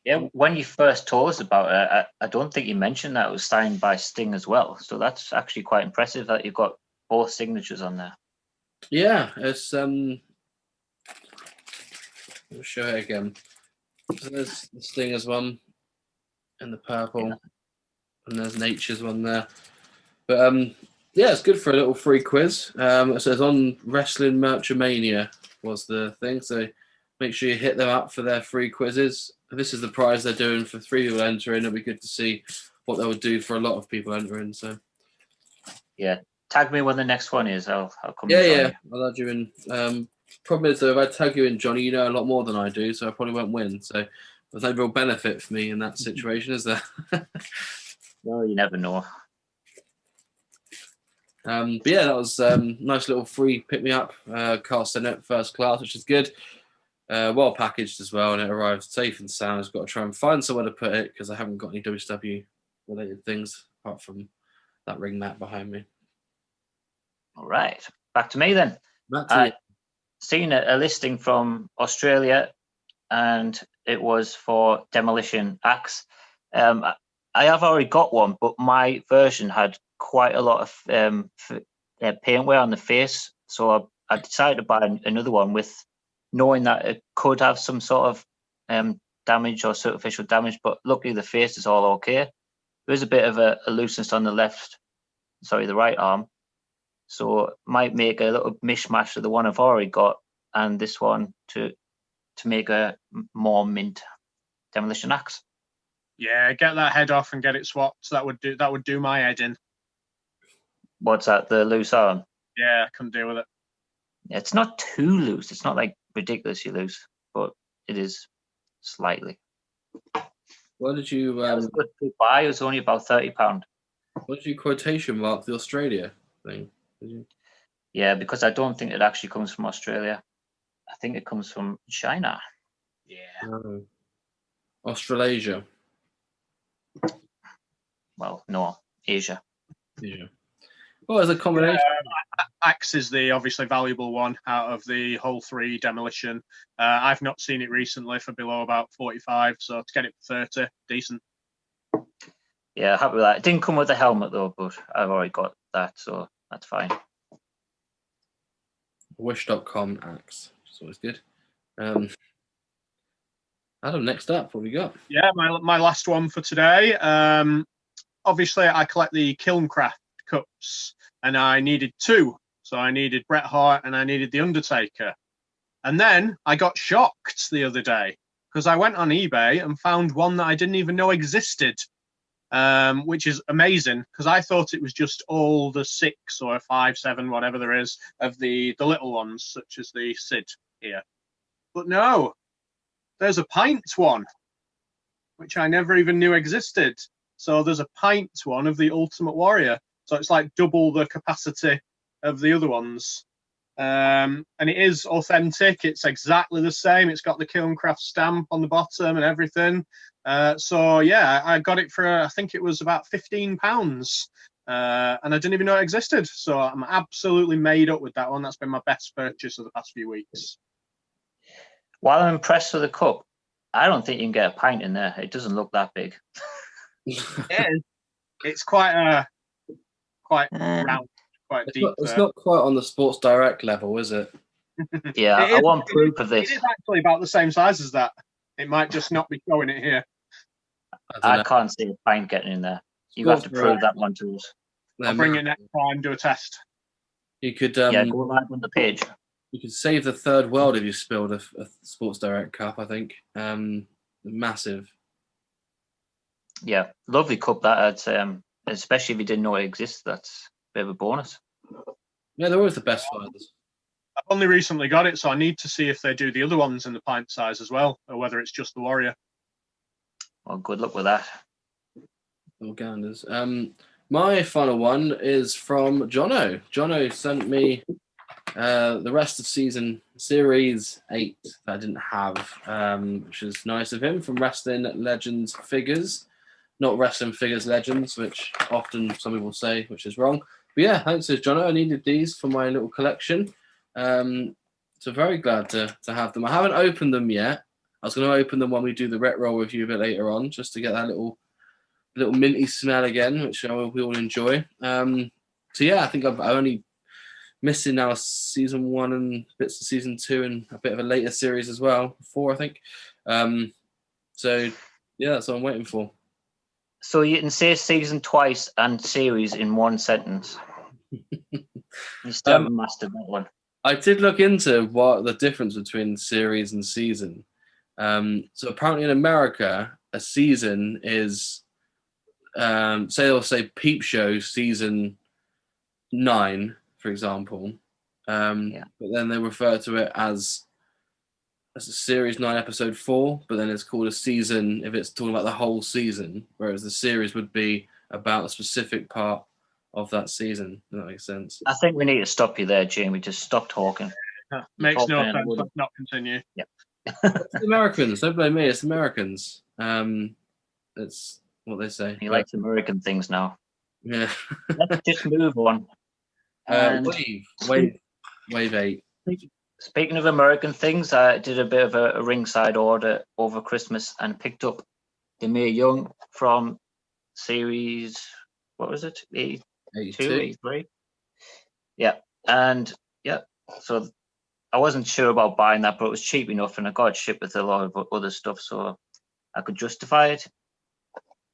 Yeah, when you first told us about it, I don't think you mentioned that it was signed by Sting as well. So that's actually quite impressive that you've got both signatures on there. Yeah, it's I'll show it again. So there's the Stinger's one in the purple, and there's Nature's one there. But yeah, it's good for a little free quiz. It says on Wrestling Merchamania was the thing, so make sure you hit them up for their free quizzes. This is the prize they're doing for 3 people entering. It'll be good to see what they would do for a lot of people entering. So yeah, tag me when the next one is. I'll come. Yeah, I'll add you in. Problem is though, if I tag you in, Johnny, you know a lot more than I do, so I probably won't win. So there's no real benefit for me in that situation, is there? No, you never know. But yeah, that was nice little free pick me up. Carl sent it first class, which is good. Well packaged as well, and it arrived safe and sound. I've got to try and find somewhere to put it because I haven't got any WCW related things apart from that ring mat behind me. All right, back to me then. Seen a listing from Australia, and it was for Demolition Axe. I have already got one, but my version had quite a lot of paintwear on the face, so I decided to buy another one with knowing that it could have some sort of damage or superficial damage, but luckily the face is all okay. There is a bit of a looseness on the the right arm, so it might make a little mishmash of the one I've already got and this one to make a more mint Demolition Axe. Yeah, get that head off and get it swapped. That would do my head in. What's that? The loose arm? Yeah, I couldn't deal with it. It's not too loose. It's not like ridiculously loose, but it is slightly. What did you? It was good to buy. It was only about £30. What did you quotation mark the Australia thing? Did you? Yeah, because I don't think it actually comes from Australia. I think it comes from China. Yeah. No. Australasia. Well, no, Asia. Yeah. Well, as a combination. Axe is the obviously valuable one out of the whole 3 demolition. I've not seen it recently for below about 45, so to get it for 30, decent. Yeah, happy with that. It didn't come with a helmet though, but I've already got that, so that's fine. Wish.com axe, which is always good. Adam, next up, what we got? Yeah, my last one for today. Obviously, I collect the Kilncraft cups, and I needed 2. So I needed Bret Hart and I needed The Undertaker. And then I got shocked the other day because I went on eBay and found one that I didn't even know existed, which is amazing because I thought it was just all the 6 or 5, 7, whatever there is of the little ones, such as the Sid here. But no, there's a pint one, which I never even knew existed. So there's a pint one of the Ultimate Warrior. So it's like double the capacity of the other ones. And it is authentic. It's exactly the same. It's got the Kilncraft stamp on the bottom and everything. So yeah, I got it for, I think it was about £15. And I didn't even know it existed. So I'm absolutely made up with that one. That's been my best purchase of the past few weeks. While I'm impressed with the cup, I don't think you can get a pint in there. It doesn't look that big. It's quite round, quite deep. It's not quite on the Sports Direct level, is it? Yeah, I want proof of this. It is actually about the same size as that. It might just not be showing it here. I can't see a pint getting in there. You have to prove that one to us. I'll bring it next time, do a test. You could go live on the page. You could save the third world if you spilled a Sports Direct cup, I think. Massive. Yeah, lovely cup that, I'd say. Especially if you didn't know it exists, that's a bit of a bonus. Yeah, they're always the best fighters. I've only recently got it, so I need to see if they do the other ones in the pint size as well, or whether it's just the Warrior. Well, good luck with that. Ganders. My final one is from Jono. Jono sent me the rest of series 8 that I didn't have, which is nice of him, from Wrestling Legends Figures. Not Wrestling Figures Legends, which often some people say, which is wrong. But yeah, thanks to Jono. I needed these for my little collection. So very glad to have them. I haven't opened them yet. I was going to open them when we do the retro review a bit later on, just to get that little minty smell again, which we all enjoy. So yeah, I think I'm only missing now season 1 and bits of season 2 and a bit of a later series as well, 4 I think. So yeah, that's what I'm waiting for. So you can say season twice and series in one sentence. You still haven't mastered that one. I did look into what the difference between series and season. So apparently in America, a season is, say they'll say Peep Show season 9, for example. But then they refer to it as a series 9 episode 4, but then it's called a season if it's talking about the whole season, whereas the series would be about a specific part of that season. Does that make sense? I think we need to stop you there, Jamie. Just stop talking. Makes no sense. Let's not continue. Yeah. It's the Americans. Don't blame me. It's Americans. It's what they say. He likes American things now. Yeah. Let's just move on. Wave 8. Speaking of American things, I did a bit of a ringside order over Christmas and picked up Demir Young from series, what was it? 82, 83? Yeah. And yeah, so I wasn't sure about buying that, but it was cheap enough and I got it shipped with a lot of other stuff, so I could justify it.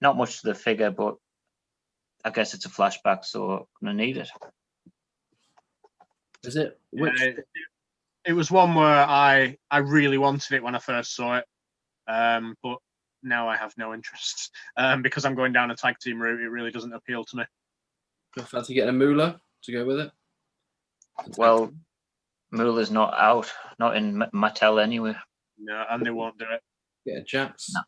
Not much to the figure, but I guess it's a flashback, so I'm going to need it. Is it? It was one where I really wanted it when I first saw it, but now I have no interest because I'm going down a tag team route. It really doesn't appeal to me. Do you fancy getting a Moolah to go with it? Well, Moolah's not out, not in Mattel anyway. No, and they won't do it. Get a Jax. No.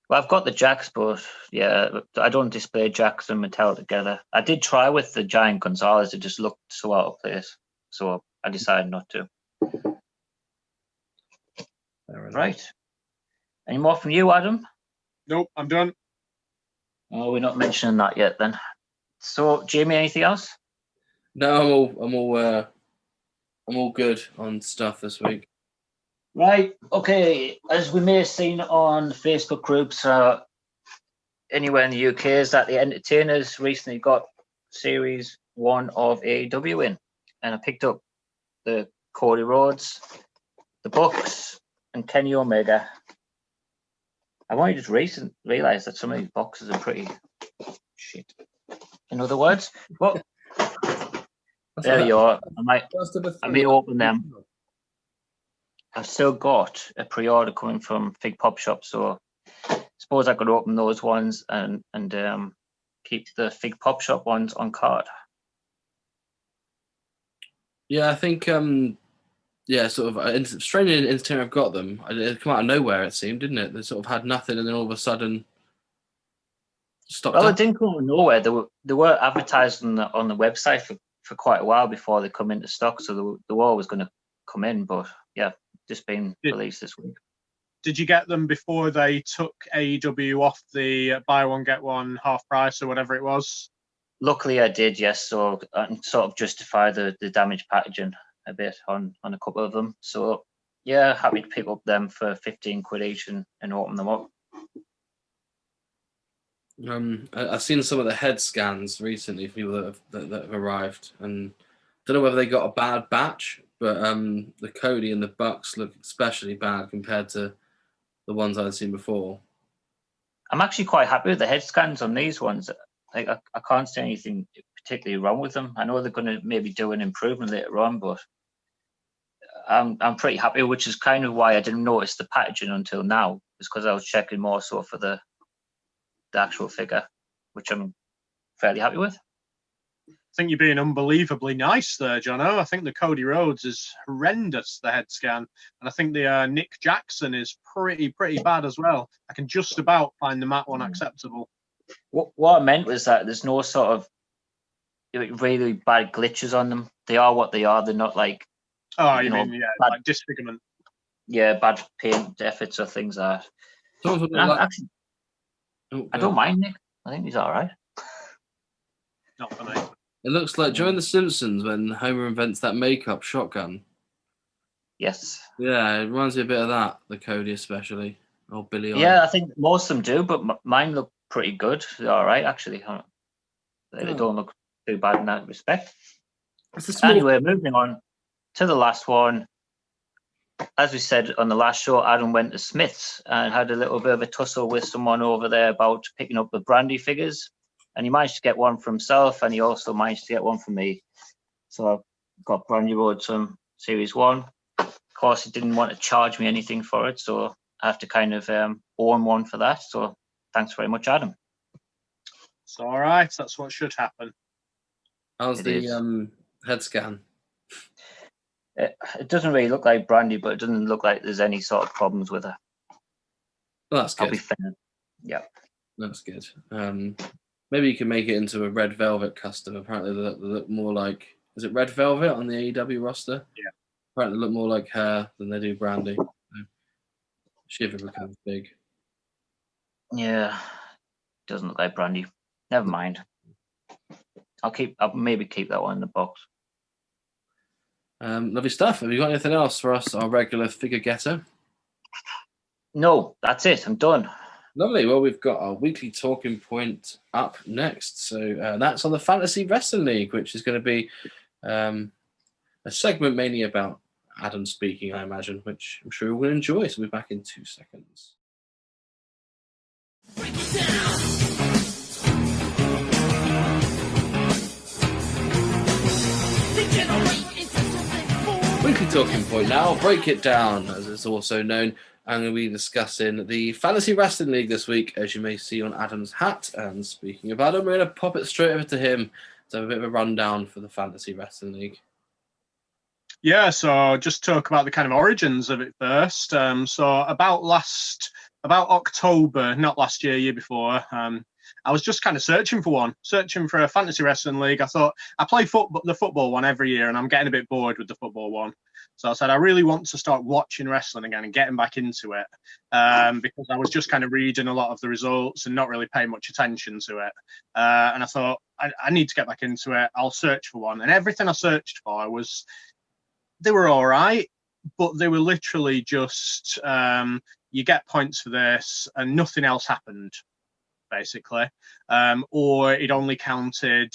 Well, I've got the Jax, but yeah, I don't display Jax and Mattel together. I did try with the Giant Gonzalez. It just looked so out of place, so I decided not to. Right. Any more from you, Adam? Nope, I'm done. Oh, we're not mentioning that yet then. So, Jamie, anything else? No, I'm all good on stuff this week. Right. Okay. As we may have seen on Facebook groups, anywhere in the UK, is that the Entertainers recently got Series 1 of AEW in, and I picked up the Cody Rhodes, the Bucks, and Kenny Omega. I've only just realised that some of these boxes are pretty shit. In other words, well, there you are. I may open them. I've still got a pre-order coming from Fig Pop Shop, so I suppose I could open those ones and keep the Fig Pop Shop ones on card. Yeah, I think sort of Australian Entertainment have got them. It come out of nowhere, it seemed, didn't it? They sort of had nothing, and then all of a sudden stopped. Well, it didn't come out of nowhere. They were advertised on the website for quite a while before they come into stock, so they were always going to come in. But yeah, just been released this week. Did you get them before they took AEW off the buy one get one half price or whatever it was? Luckily, I did, yes. So I can sort of justify the damaged packaging a bit on a couple of them. So yeah, happy to pick up them for 15 quid each and open them up. I've seen some of the head scans recently for people that have arrived, and don't know whether they got a bad batch, but the Cody and the Bucks look especially bad compared to the ones I'd seen before. I'm actually quite happy with the head scans on these ones. Like I can't see anything particularly wrong with them. I know they're going to maybe do an improvement later on, but I'm pretty happy, which is kind of why I didn't notice the packaging until now, is because I was checking more so for the actual figure, which I'm fairly happy with. I think you're being unbelievably nice there, Jono. I think the Cody Rhodes is horrendous, the head scan. And I think the Nick Jackson is pretty bad as well. I can just about find the matte one acceptable. What I meant was that there's no sort of really bad glitches on them. They are what they are. They're not like... Oh, you mean, yeah, bad, like disfigurement. Yeah, bad paint efforts or things like that. Actually, I don't mind Nick. I think he's all right. Not for me. It looks like during The Simpsons when Homer invents that makeup shotgun. Yes. Yeah, it reminds me a bit of that, the Cody especially. Or Billy. Yeah, I think most of them do, but mine look pretty good. They're all right, actually. They don't look too bad in that respect. Anyway, moving on to the last one. As we said on the last show, Adam went to Smith's and had a little bit of a tussle with someone over there about picking up the brandy figures. And he managed to get one for himself, and he also managed to get one for me. So I got Brandy Road from Series 1. Of course, he didn't want to charge me anything for it, so I have to kind of own one for that. So thanks very much, Adam. It's all right. That's what should happen. How's the head scan? It doesn't really look like Brandy, but it doesn't look like there's any sort of problems with her. Well, that's good. I'll be fair. Yeah. That's good. Maybe you can make it into a Red Velvet custom. Apparently they look more like... Is it Red Velvet on the AEW roster? Yeah. Apparently they look more like her than they do Brandy. So Shiver becomes big. Yeah. Doesn't look like Brandy. Never mind. I'll maybe keep that one in the box. Lovely stuff. Have you got anything else for us, our regular figure getter? No, that's it. I'm done. Lovely. Well, we've got our weekly talking point up next. So that's on the Fantasy Wrestling League, which is going to be a segment mainly about Adam speaking, I imagine, which I'm sure we'll enjoy. So we'll be back in 2 seconds. Break it down. Weekly talking point now. Break it down, as it's also known. I'm going to be discussing the Fantasy Wrestling League this week, as you may see on Adam's hat. And speaking of Adam, we're going to pop it straight over to him to have a bit of a rundown for the Fantasy Wrestling League. Yeah, so just talk about the kind of origins of it first. So about October, not last year, year before, I was just kind of searching for a fantasy wrestling league. I thought I play the football one every year, and I'm getting a bit bored with the football one. So I said I really want to start watching wrestling again and getting back into it, because I was just kind of reading a lot of the results and not really paying much attention to it. And I thought I need to get back into it. I'll search for one, and everything I searched for they were all right, but they were literally just you get points for this, and nothing else happened, basically. Or it only counted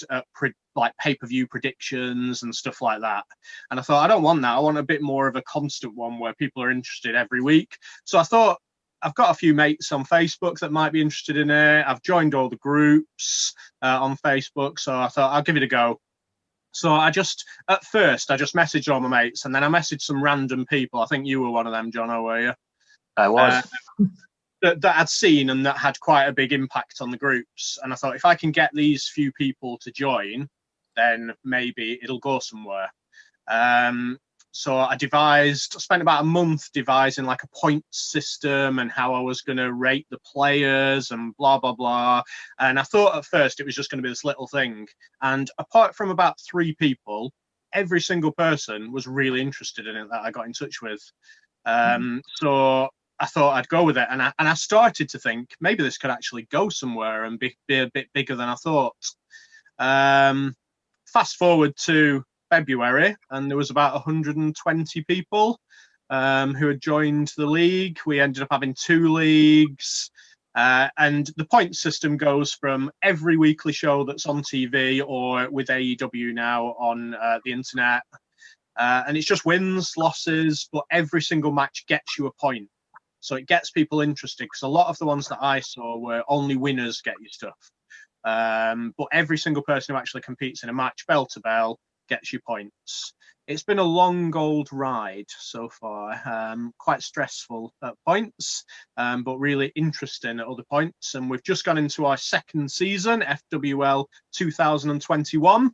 like pay-per-view predictions and stuff like that. And I thought, I don't want that. I want a bit more of a constant one where people are interested every week. So I thought, I've got a few mates on Facebook that might be interested in it. I've joined all the groups on Facebook, so I thought I'll give it a go. So at first I just messaged all my mates, and then I messaged some random people. I think you were one of them, John, were you? I was. That I'd seen and that had quite a big impact on the groups. And I thought, if I can get these few people to join, then maybe it'll go somewhere. So I spent about a month devising like a points system and how I was going to rate the players and blah, blah, blah. And I thought at first it was just going to be this little thing. And apart from about 3 people, every single person was really interested in it that I got in touch with. So I thought I'd go with it. And I started to think maybe this could actually go somewhere and be a bit bigger than I thought. Fast forward to February, and there was about 120 people who had joined the league. We ended up having 2 leagues, and the point system goes from every weekly show that's on TV or with AEW now on the internet, and it's just wins, losses, but every single match gets you a point. So it gets people interested, because a lot of the ones that I saw were only winners get you stuff. But every single person who actually competes in a match, bell to bell, gets you points. It's been a long old ride so far, quite stressful at points, but really interesting at other points. And we've just gone into our 2nd season, FWL 2021.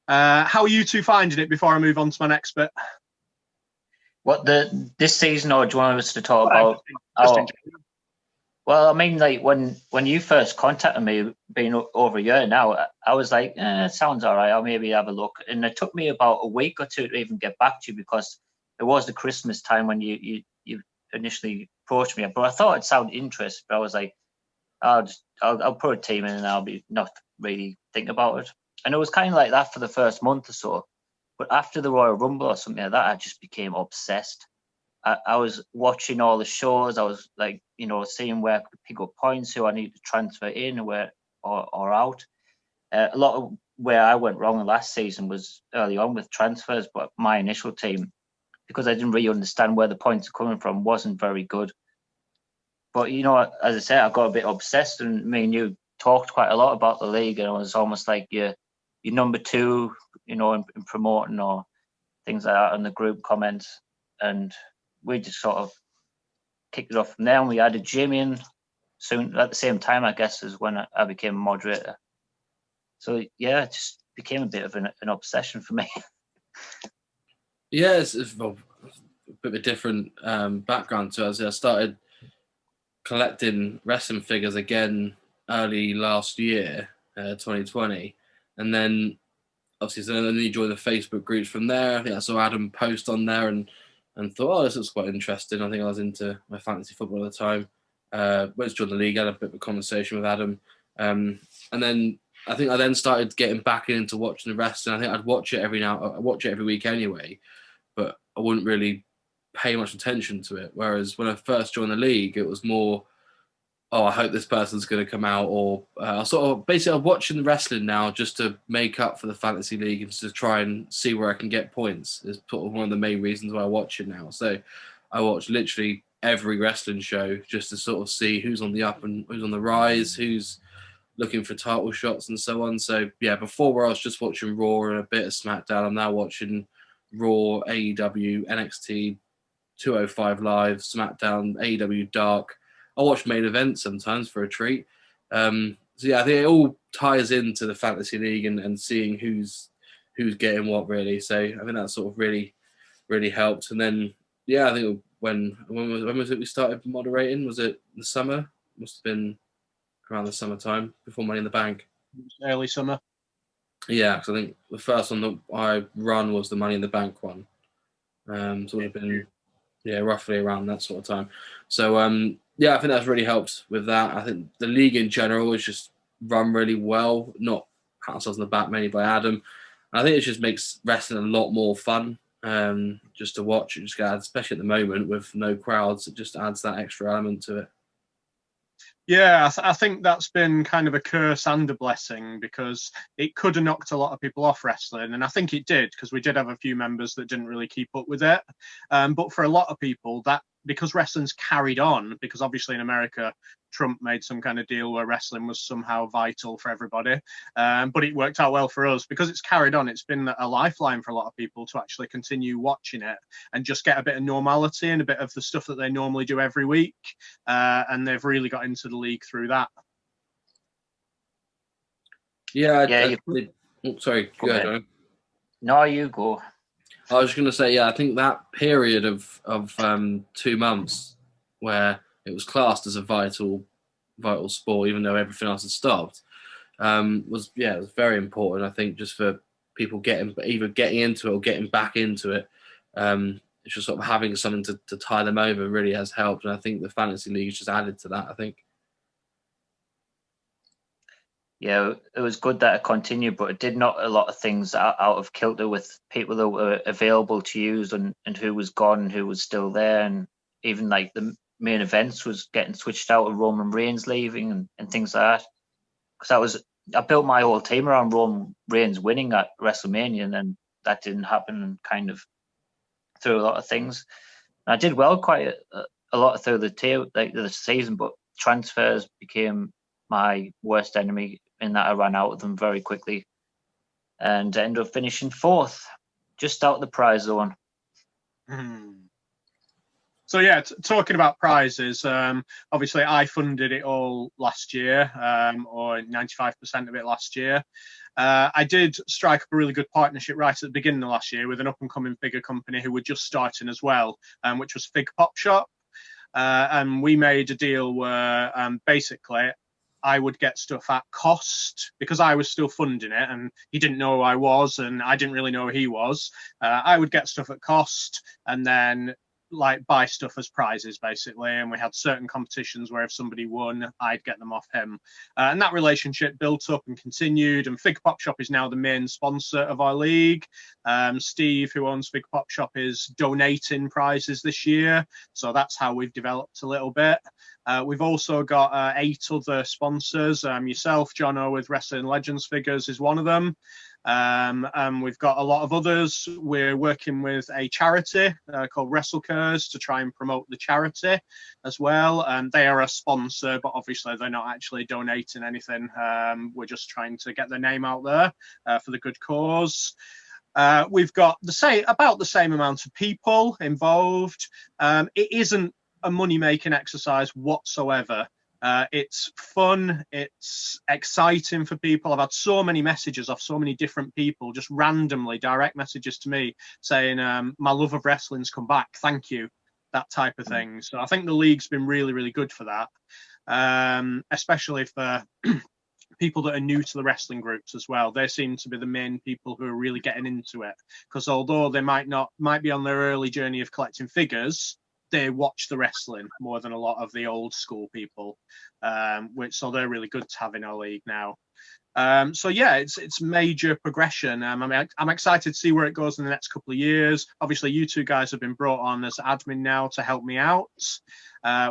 How are you two finding it before I move on to my next bit? What, this season, or do you want us to talk about? Well, I mean, like when you first contacted me, being over a year now, I was like, it sounds all right. I'll maybe have a look. And it took me about a week or 2 to even get back to you, because it was the Christmas time when you initially approached me. But I thought it sounded interesting. But I was like, I'll put a team in and I'll be not really think about it. And it was kind of like that for the first month or so. But after the Royal Rumble or something like that, I just became obsessed. I was watching all the shows. I was like, seeing where I could pick up points, who I need to transfer in or out. A lot of where I went wrong last season was early on with transfers, but my initial team, because I didn't really understand where the points are coming from, wasn't very good. But, as I said, I got a bit obsessed, and me and you talked quite a lot about the league, and it was almost like your number 2, in promoting or things like that in the group comments. And we just sort of kicked it off from there, and we added Jimmy in soon at the same time, I guess, as when I became a moderator. So yeah, it just became a bit of an obsession for me. Yeah, it's a bit of a different background to us. I started collecting wrestling figures again early last year, 2020, and then obviously so then you joined the Facebook groups from there. I think I saw Adam post on there and thought, this looks quite interesting. I think I was into my fantasy football at the time. Went to join the league, had a bit of a conversation with Adam, and then I think I then started getting back into watching the wrestling. I think I'd watch it every week anyway, but I wouldn't really pay much attention to it. Whereas when I first joined the league, it was more, I hope this person's going to come out, or I'm watching the wrestling now just to make up for the fantasy league and to try and see where I can get points. Is sort of one of the main reasons why I watch it now. So I watch literally every wrestling show just to sort of see who's on the up and who's on the rise, who's looking for title shots and so on. So yeah, before where I was just watching Raw and a bit of SmackDown, I'm now watching Raw, AEW, NXT, 205 Live, SmackDown, AEW Dark. I watch main events sometimes for a treat. So yeah, I think it all ties into the fantasy league and seeing who's getting what really. So I think that sort of really, really helped. And then yeah, I think when was it we started moderating? Was it the summer? Must have been around the summertime before Money in the Bank. Early summer. Yeah, because I think the first one that I run was the Money in the Bank one. So it would have been roughly around that sort of time. So I think that's really helped with that. I think the league in general has just run really well. Not pat ourselves on the back mainly by Adam. And I think it just makes wrestling a lot more fun. Just to watch. It just adds, especially at the moment with no crowds, it just adds that extra element to it. Yeah, I think that's been kind of a curse and a blessing, because it could have knocked a lot of people off wrestling, and I think it did, because we did have a few members that didn't really keep up with it. But for a lot of people, that because wrestling's carried on, because obviously in America, Trump made some kind of deal where wrestling was somehow vital for everybody, but it worked out well for us because it's carried on. It's been a lifeline for a lot of people to actually continue watching it and just get a bit of normality and a bit of the stuff that they normally do every week, and they've really got into the league through that. Sorry, go ahead, Johnny. No, you go. I was going to say, I think that period of 2 months where it was classed as a vital sport, even though everything else had stopped, was very important. I think just for people either getting into it or getting back into it, it's just sort of having something to tie them over really has helped. And I think the fantasy league just added to that, I think. Yeah, it was good that it continued, but it did knock a lot of things out of kilter with people that were available to use and who was gone and who was still there. And even like the main events was getting switched out with Roman Reigns leaving and things like that. Because I built my whole team around Roman Reigns winning at WrestleMania, and then that didn't happen and kind of threw a lot of things. And I did well quite a lot through the season, but transfers became my worst enemy in that I ran out of them very quickly and ended up finishing 4th, just out the prize zone. So yeah, talking about prizes, obviously I funded it all last year, or 95% of it last year. I did strike up a really good partnership right at the beginning of last year with an up-and-coming figure company who were just starting as well, which was Fig Pop Shop. And we made a deal where basically I would get stuff at cost because I was still funding it and he didn't know who I was and I didn't really know who he was. I would get stuff at cost and then like buy stuff as prizes basically, and we had certain competitions where if somebody won I'd get them off him, and that relationship built up and continued, and Fig Pop Shop is now the main sponsor of our league. Steve, who owns Fig Pop Shop, is donating prizes this year, so that's how we've developed a little bit. We've also got 8 other sponsors. Yourself, Jono, with Wrestling Legends figures is one of them. We've got a lot of others. We're working with a charity called WrestleCurs to try and promote the charity as well. They are a sponsor, but obviously they're not actually donating anything. We're just trying to get their name out there for the good cause. We've got about the same amount of people involved. It isn't a money-making exercise whatsoever. It's fun, it's exciting for people. I've had so many messages off so many different people, just randomly direct messages to me saying, my love of wrestling's come back, thank you, that type of thing. So I think the league's been really, really good for that, especially for people that are new to the wrestling groups as well. They seem to be the main people who are really getting into it, because although they might be on their early journey of collecting figures, they watch the wrestling more than a lot of the old school people, so they're really good to have in our league now. So yeah, it's major progression. I'm excited to see where it goes in the next couple of years. Obviously, you two guys have been brought on as admin now to help me out.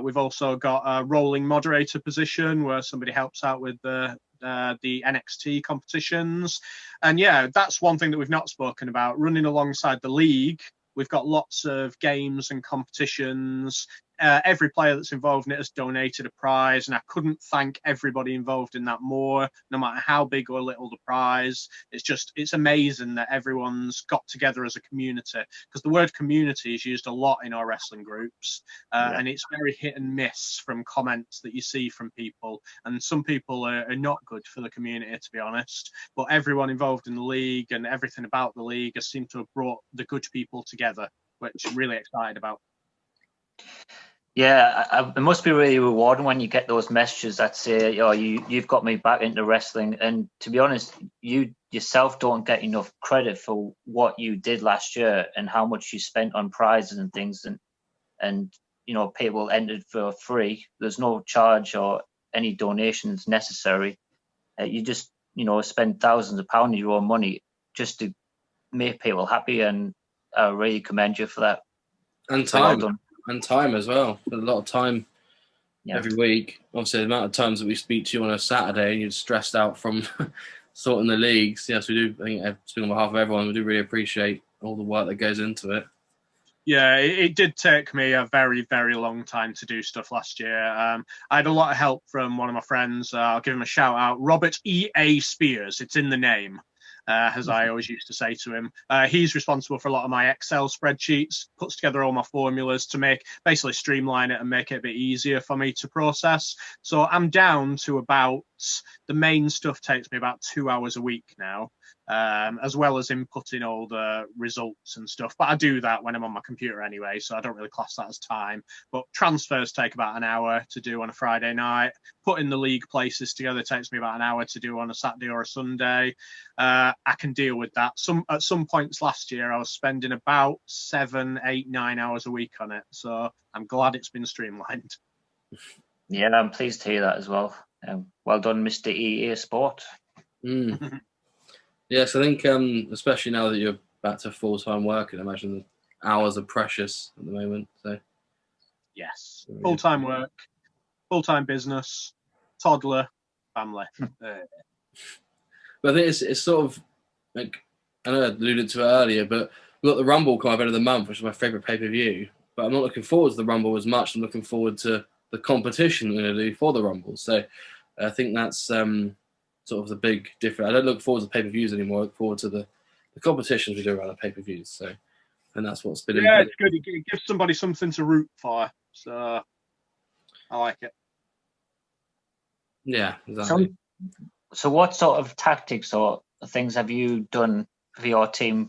We've also got a rolling moderator position where somebody helps out with the NXT competitions. And yeah, that's one thing that we've not spoken about. Running alongside the league, we've got lots of games and competitions. Every player that's involved in it has donated a prize, and I couldn't thank everybody involved in that more, no matter how big or little the prize. It's amazing that everyone's got together as a community, because the word community is used a lot in our wrestling groups, and it's very hit and miss from comments that you see from people, and some people are not good for the community, to be honest. But everyone involved in the league and everything about the league has seemed to have brought the good people together, which I'm really excited about. Yeah, it must be really rewarding when you get those messages that say, "Oh, you've got me back into wrestling." And to be honest, you yourself don't get enough credit for what you did last year and how much you spent on prizes and things. And people entered for free. There's no charge or any donations necessary. You just spend thousands of pounds of your own money just to make people happy, and I really commend you for that. And So well time. done. And time as well. A lot of time Yeah. every week. Obviously, the amount of times that we speak to you on a Saturday and you're stressed out from sorting the leagues. Yes, we do. I think, speaking on behalf of everyone, we do really appreciate all the work that goes into it. Yeah, it did take me a very, very long time to do stuff last year. I had a lot of help from one of my friends. I'll give him a shout out, Robert E.A. Spears. It's in the name, as I always used to say to him. He's responsible for a lot of my Excel spreadsheets, puts together all my formulas to basically streamline it and make it a bit easier for me to process. So I'm down to about, the main stuff takes me about 2 hours a week now. As well as inputting all the results and stuff. But I do that when I'm on my computer anyway, so I don't really class that as time. But transfers take about an hour to do on a Friday night. Putting the league places together takes me about an hour to do on a Saturday or a Sunday. I can deal with that. At some points last year, I was spending about 7, 8, 9 hours a week on it. So I'm glad it's been streamlined. Yeah, I'm pleased to hear that as well. Well done, Mr. EA Sport. Yes, I think especially now that you're back to full-time work, I imagine the hours are precious at the moment. So yes, full-time work, full-time business, toddler, family. But I think it's sort of like, I know I alluded to it earlier, but we've got the Rumble coming up end of the month, which is my favourite pay-per-view. But I'm not looking forward to the Rumble as much. I'm looking forward to the competition we're going to do for the Rumble. So I think that's sort of the big difference. I don't look forward to pay-per-views anymore. I look forward to the competitions we do around the pay-per-views. So, and that's what's been Yeah, it's good. It gives somebody something to root for. So I like it. Yeah, exactly. So what sort of tactics or things have you done for your team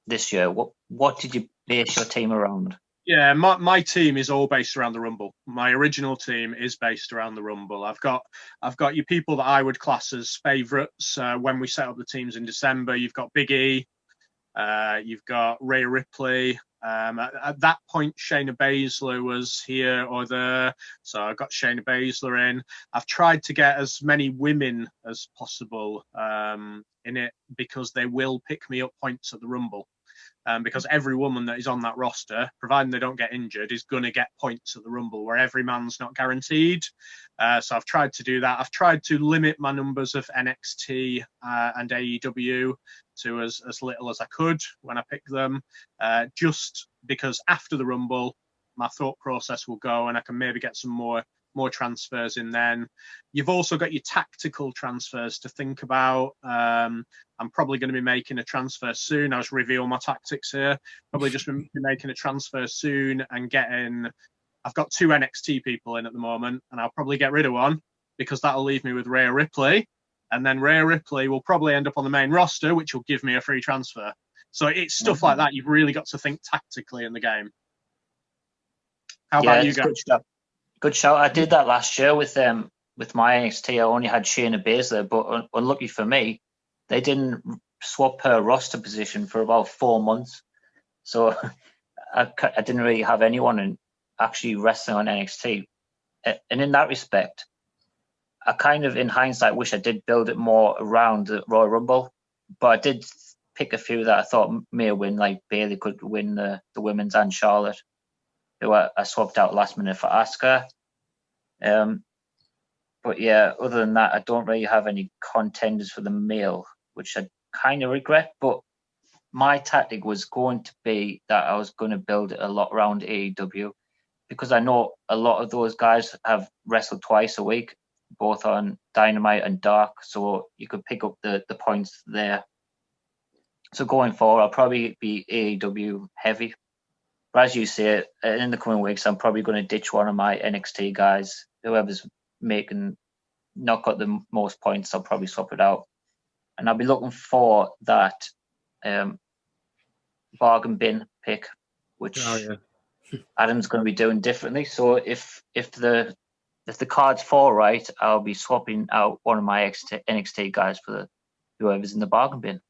this year? What did you base your team around? Yeah, my team is all based around the Rumble. My original team is based around the Rumble. I've got your people that I would class as favourites. When we set up the teams in December, you've got Big E, you've got Rhea Ripley. At that point, Shayna Baszler was here or there, so I got Shayna Baszler in. I've tried to get as many women as possible in it because they will pick me up points at the Rumble. Because every woman that is on that roster, providing they don't get injured, is going to get points at the Rumble, where every man's not guaranteed. So I've tried to do that. I've tried to limit my numbers of NXT and AEW to as little as I could when I pick them, just because after the Rumble, my thought process will go and I can maybe get some more transfers in then. You've also got your tactical transfers to think about. I'm probably going to be making a transfer soon. I'll just reveal my tactics here. Probably just be making a transfer soon and I've got 2 NXT people in at the moment, and I'll probably get rid of one because that'll leave me with Rhea Ripley. And then Rhea Ripley will probably end up on the main roster, which will give me a free transfer. So it's stuff like that. You've really got to think tactically in the game. How about you guys? Good shout. I did that last year with my NXT. I only had Shayna Baszler, but unlucky for me, they didn't swap her roster position for about 4 months. So I didn't really have anyone actually wrestling on NXT. And in that respect, I kind of, in hindsight, wish I did build it more around the Royal Rumble. But I did pick a few that I thought may win, like Bayley could win the women's and Charlotte, who I swapped out last minute for Asuka. But yeah, other than that, I don't really have any contenders for the male, which I kind of regret. But my tactic was going to be that I was going to build it a lot around AEW, because I know a lot of those guys have wrestled twice a week, both on Dynamite and Dark, so you could pick up the points there. So going forward, I'll probably be AEW heavy. But as you say, in the coming weeks, I'm probably going to ditch one of my NXT guys. Whoever's not got the most points, I'll probably swap it out. And I'll be looking for that bargain bin pick, which Adam's going to be doing differently. So if the cards fall right, I'll be swapping out one of my NXT guys for whoever's in the bargain bin.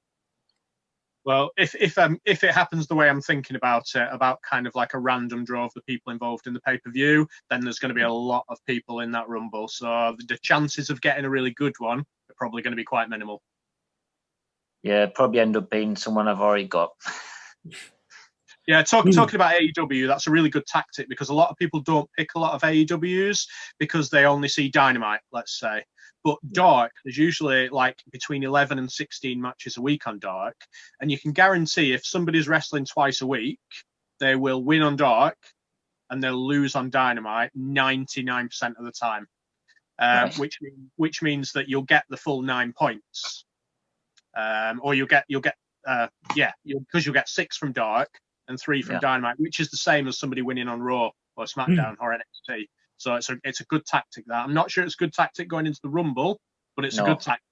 Well, if it happens the way I'm thinking about it, about kind of like a random draw of the people involved in the pay-per-view, then there's going to be a lot of people in that Rumble. So the chances of getting a really good one are probably going to be quite minimal. Yeah, probably end up being someone I've already got. Yeah, talking about AEW, that's a really good tactic because a lot of people don't pick a lot of AEWs because they only see Dynamite, let's say. But Dark, there's usually like between 11 and 16 matches a week on Dark. And you can guarantee if somebody's wrestling twice a week, they will win on Dark and they'll lose on Dynamite 99% of the time. Right. Which means that you'll get the full 9 points. Or you'll get because you'll get 6 from Dark and 3 from Dynamite, which is the same as somebody winning on Raw or SmackDown or NXT. So it's a good tactic. That I'm not sure it's a good tactic going into the Rumble, but it's a good tactic.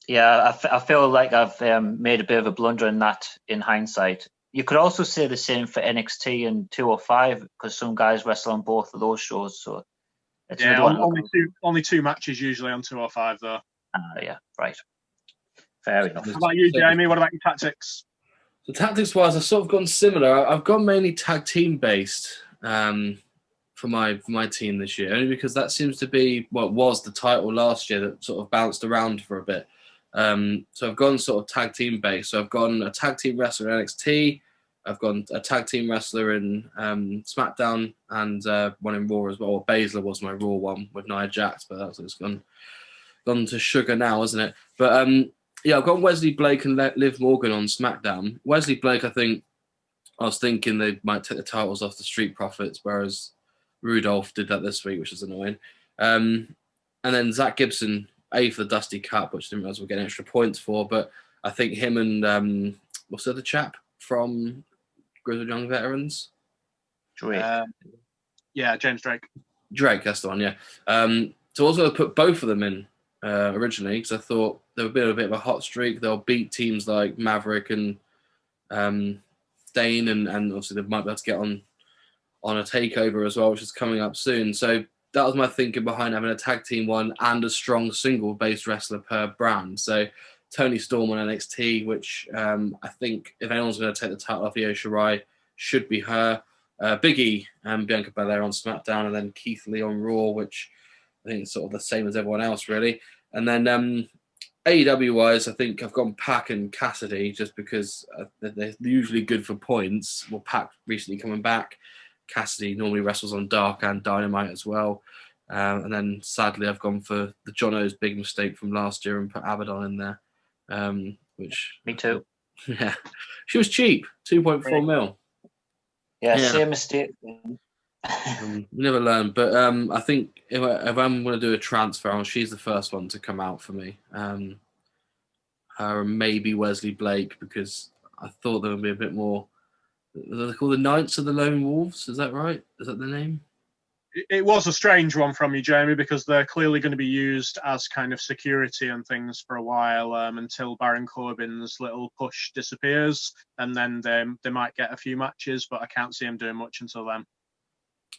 Yeah, I feel like I've made a bit of a blunder in that in hindsight. You could also say the same for NXT and 205 because some guys wrestle on both of those shows. So it's only two matches usually on 205 though. Yeah, right. Fair enough. How about you, Jamie? What about your tactics? So tactics-wise, I've sort of gone similar. I've gone mainly tag team based for my team this year, only because that seems to be what was the title last year that sort of bounced around for a bit. So I've gone sort of tag team based. So I've gone a tag team wrestler in NXT. I've gone a tag team wrestler in SmackDown and one in Raw as well. Baszler was my Raw one with Nia Jax, but that's gone to sugar now, isn't it? But yeah, I've got Wesley Blake and Liv Morgan on SmackDown. Wesley Blake, I was thinking they might take the titles off the Street Profits, whereas Rudolph did that this week, which is annoying. And then Zach Gibson, A for the Dusty Cup, which I didn't realize we're getting extra points for, but I think him and what's the other chap from Grizzled Young Veterans? Drake. James Drake. Drake, that's the one, yeah. So I was going to put both of them in originally because I thought they were a bit of a hot streak. They'll beat teams like Maverick and Dane, and obviously they might be able to get on a takeover as well, which is coming up soon. So that was my thinking behind having a tag team one and a strong single-based wrestler per brand. So Toni Storm on NXT, which I think if anyone's going to take the title off Io Shirai, should be her. Big E and Bianca Belair on SmackDown, and then Keith Lee on Raw, which I think is sort of the same as everyone else, really. And then AEW-wise, I think I've gone Pac and Cassidy just because they're usually good for points. Well, Pac recently coming back. Cassidy normally wrestles on Dark and Dynamite as well. And then, sadly, I've gone for the Jono's big mistake from last year and put Abaddon in there. Which Me too. Yeah. She was cheap, 2.4 mil. Yeah, same mistake. We never learn, but I think if I'm going to do a transfer, she's the first one to come out for me. Her and maybe Wesley Blake, because I thought there would be a bit more. Are they called the Knights of the Lone Wolves? Is that right? Is that the name? It was a strange one from you, Jamie, because they're clearly going to be used as kind of security and things for a while until Baron Corbin's little push disappears, and then they might get a few matches, but I can't see them doing much until then.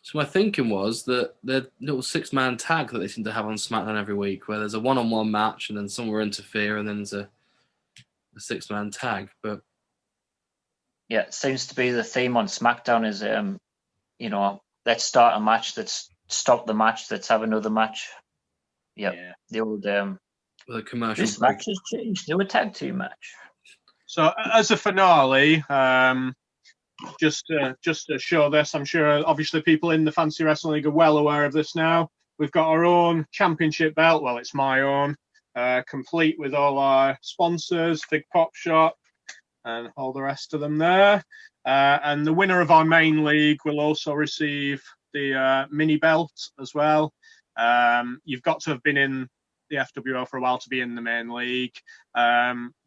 So my thinking was that the little 6-man tag that they seem to have on SmackDown every week, where there's a one-on-one match and then someone will interfere and then there's a 6-man tag. But yeah, it seems to be the theme on SmackDown is, let's start a match, let's stop the match, let's have another match. Yeah. The old with a commercial. This match has changed to a tag team match. So as a finale, just to show this, I'm sure obviously people in the Fantasy Wrestling League are well aware of this now. We've got our own championship belt. Well, it's my own, complete with all our sponsors, Big Pop Shop, and all the rest of them there. And the winner of our main league will also receive the mini belt as well. You've got to have been in the FWO for a while to be in the main league.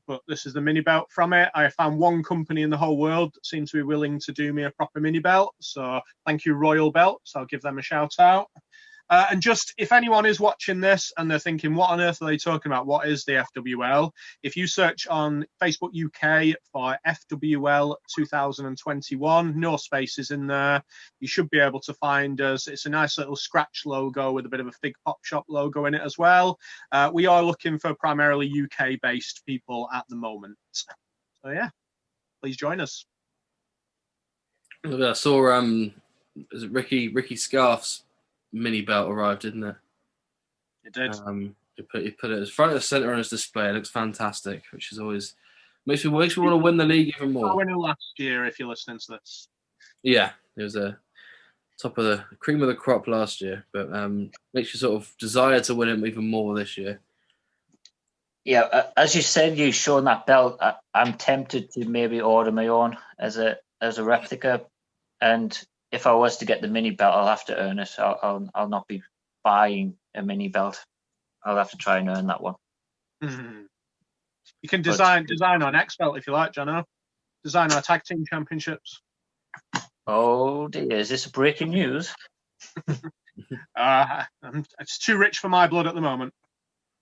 But this is the mini belt from it. I found one company in the whole world that seems to be willing to do me a proper mini belt. So thank you, Royal Belts. I'll give them a shout out. And just if anyone is watching this and they're thinking, what on earth are they talking about? What is the FWL? If you search on Facebook UK for FWL 2021, no spaces in there, you should be able to find us. It's a nice little scratch logo with a bit of a Fig Pop Shop logo in it as well. We are looking for primarily UK-based people at the moment. So yeah, please join us. I saw is it Ricky Scarf's mini belt arrived, didn't it? It did. He put it as front and center on his display. It looks fantastic, which is always makes me want to win the league even more. Winning last year, if you're listening to this. Yeah, it was a top of the cream of the crop last year, but makes you sort of desire to win it even more this year. Yeah, as you said, you showing that belt. I'm tempted to maybe order my own as a replica, and if I was to get the mini belt, I'll have to earn it. I'll not be buying a mini belt. I'll have to try and earn that one. Mm-hmm. You can design our next belt if you like, Jono. Design our tag team championships. Oh dear, is this breaking news? It's too rich for my blood at the moment.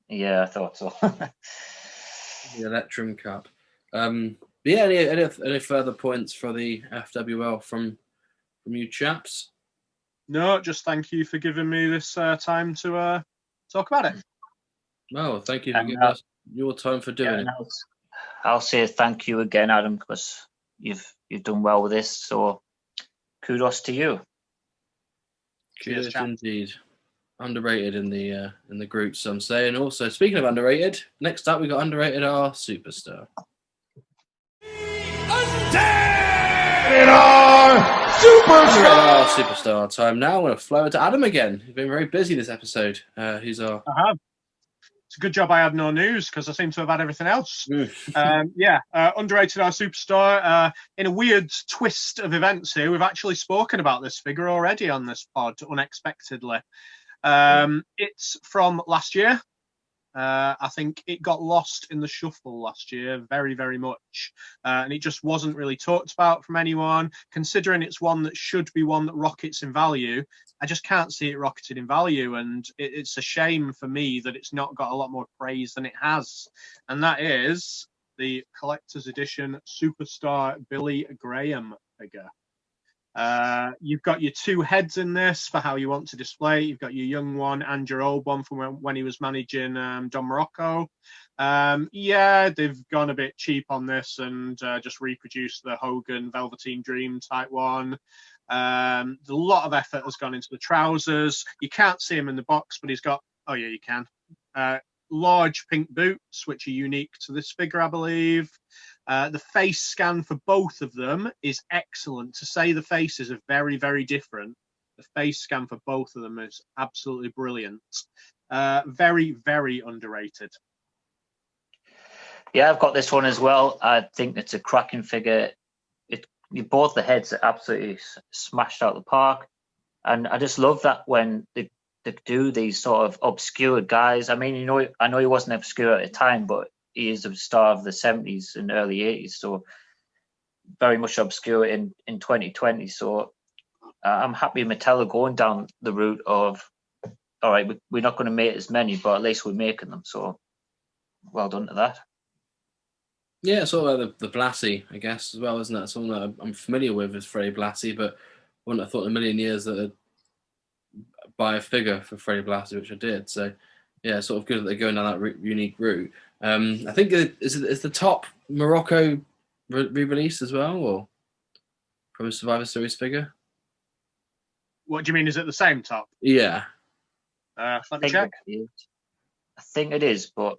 Yeah, I thought so. The Electrum Cup. Yeah, any further points for the FWL from you chaps? No, just thank you for giving me this time to talk about it. No, thank you for giving us your time for doing it. I'll say thank you again, Adam, because you've done well with this. So kudos to you. Cheers, indeed. Underrated in the group, some say. And also, speaking of underrated, next up we got underrated our superstar. Our superstar time now. I'm going to flow to Adam again. He's been very busy this episode. He's our. I have. It's a good job I had no news because I seem to have had everything else. Underrated our superstar. In a weird twist of events here, we've actually spoken about this figure already on this pod unexpectedly. It's from last year. I think it got lost in the shuffle last year very, very much. And it just wasn't really talked about from anyone. Considering it's one that should be one that rockets in value, I just can't see it rocketing in value. And it's a shame for me that it's not got a lot more praise than it has. And that is the collector's edition Superstar Billy Graham figure. You've got your two heads in this for how you want to display. You've got your young one and your old one from when he was managing Don Morocco. They've gone a bit cheap on this and just reproduced the Hogan Velveteen Dream type one. A lot of effort has gone into the trousers. You can't see him in the box, but he's got, oh yeah, you can. Large pink boots, which are unique to this figure, I believe. The face scan for both of them is excellent. To say the faces are very, very different, the face scan for both of them is absolutely brilliant. Very, very underrated. Yeah, I've got this one as well. I think it's a cracking figure. Both the heads are absolutely smashed out of the park. And I just love that when they do these sort of obscure guys. I mean, I know he wasn't obscure at the time, but he is a star of the 70s and early 80s, so very much obscure in 2020. So I'm happy Mattel going down the route of, all right, we're not going to make as many, but at least we're making them. So well done to that. Yeah, sort of like the Blassie, I guess, as well, isn't that? Something that I'm familiar with is Freddie Blassie, but wouldn't have thought in a million years that I'd buy a figure for Freddie Blassie, which I did. So, yeah, sort of good that they're going down that unique route. I think is the top Morocco re-released as well, or from a Survivor Series figure? What do you mean? Is it the same top? Yeah. Let me check. I think it is, but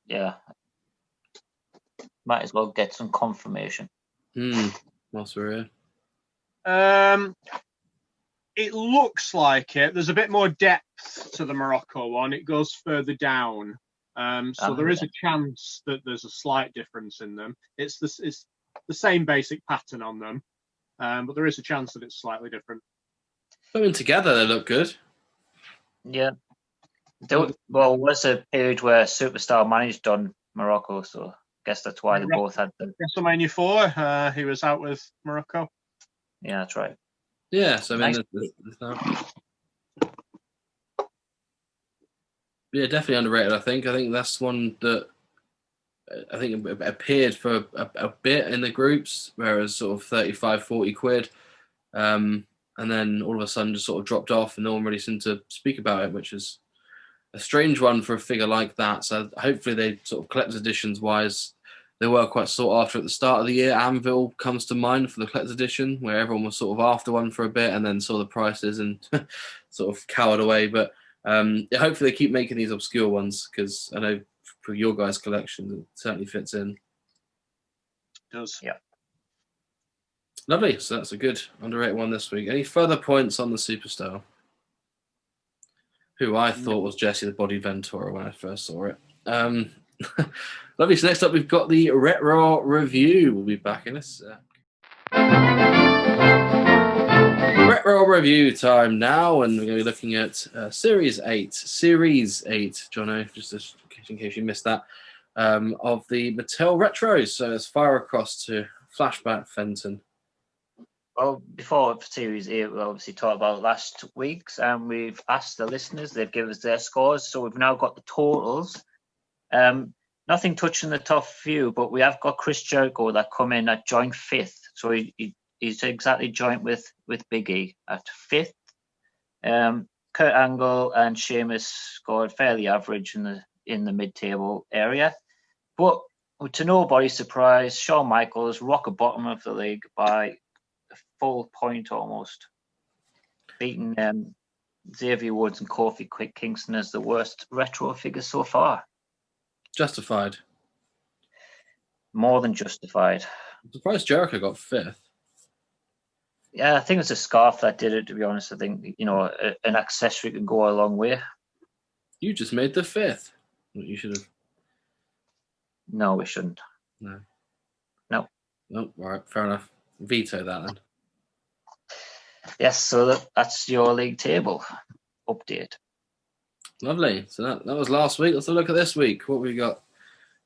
yeah, might as well get some confirmation. Whilst we're here. It looks like it. There's a bit more depth to the Morocco one. It goes further down. So there is a chance that there's a slight difference in them. It's the same basic pattern on them, but there is a chance that it's slightly different. Putting together, they look good. Yeah. Well, was a period where Superstar managed on Morocco, so I guess that's why they both had them. WrestleMania 4, he was out with Morocco. Yeah, that's right. Yeah, so I mean, Nice. Yeah, definitely underrated. I think that's one that I think it appeared for a bit in the groups, whereas sort of 35, 40 quid. And then all of a sudden just sort of dropped off and no one really seemed to speak about it, which is a strange one for a figure like that. So hopefully they sort of collector's editions wise, they were quite sought after at the start of the year. Anvil comes to mind for the collector's edition, where everyone was sort of after one for a bit and then saw the prices and sort of cowered away. But yeah, hopefully they keep making these obscure ones, because I know for your guys' collection, it certainly fits in. It does. Yeah. Lovely. So that's a good underrated one this week. Any further points on the Superstar? Who I thought was Jesse the Body Ventura when I first saw it. Lovely. So next up, we've got the Retro Review. We'll be back in a sec. Retro Review time now, and we're going to be looking at Series 8. Series 8, Jono, just in case you missed that, of the Mattel Retros. So let's fire across to Flashback Fenton. Well, before Series 8, we obviously talked about last week's, and we've asked the listeners, they've given us their scores, so we've now got the totals. Nothing touching the top few, but we have got Chris Jericho that come in at joint 5th, so he's exactly joint with Big E at 5th. Kurt Angle and Sheamus scored fairly average in the mid-table area, but to nobody's surprise, Shawn Michaels rock at bottom of the league by a full point almost, beating Xavier Woods and Kofi Kingston as the worst retro figures so far. Justified. More than justified. I'm surprised Jericho got 5th. Yeah, I think it's a scarf that did it, to be honest. I think, an accessory can go a long way. You just made the 5th. You should have. No, we shouldn't. No. No. No, all right, fair enough. Veto that then. Yes, so that's your league table update. Lovely. So that was last week. Let's have a look at this week. What have we got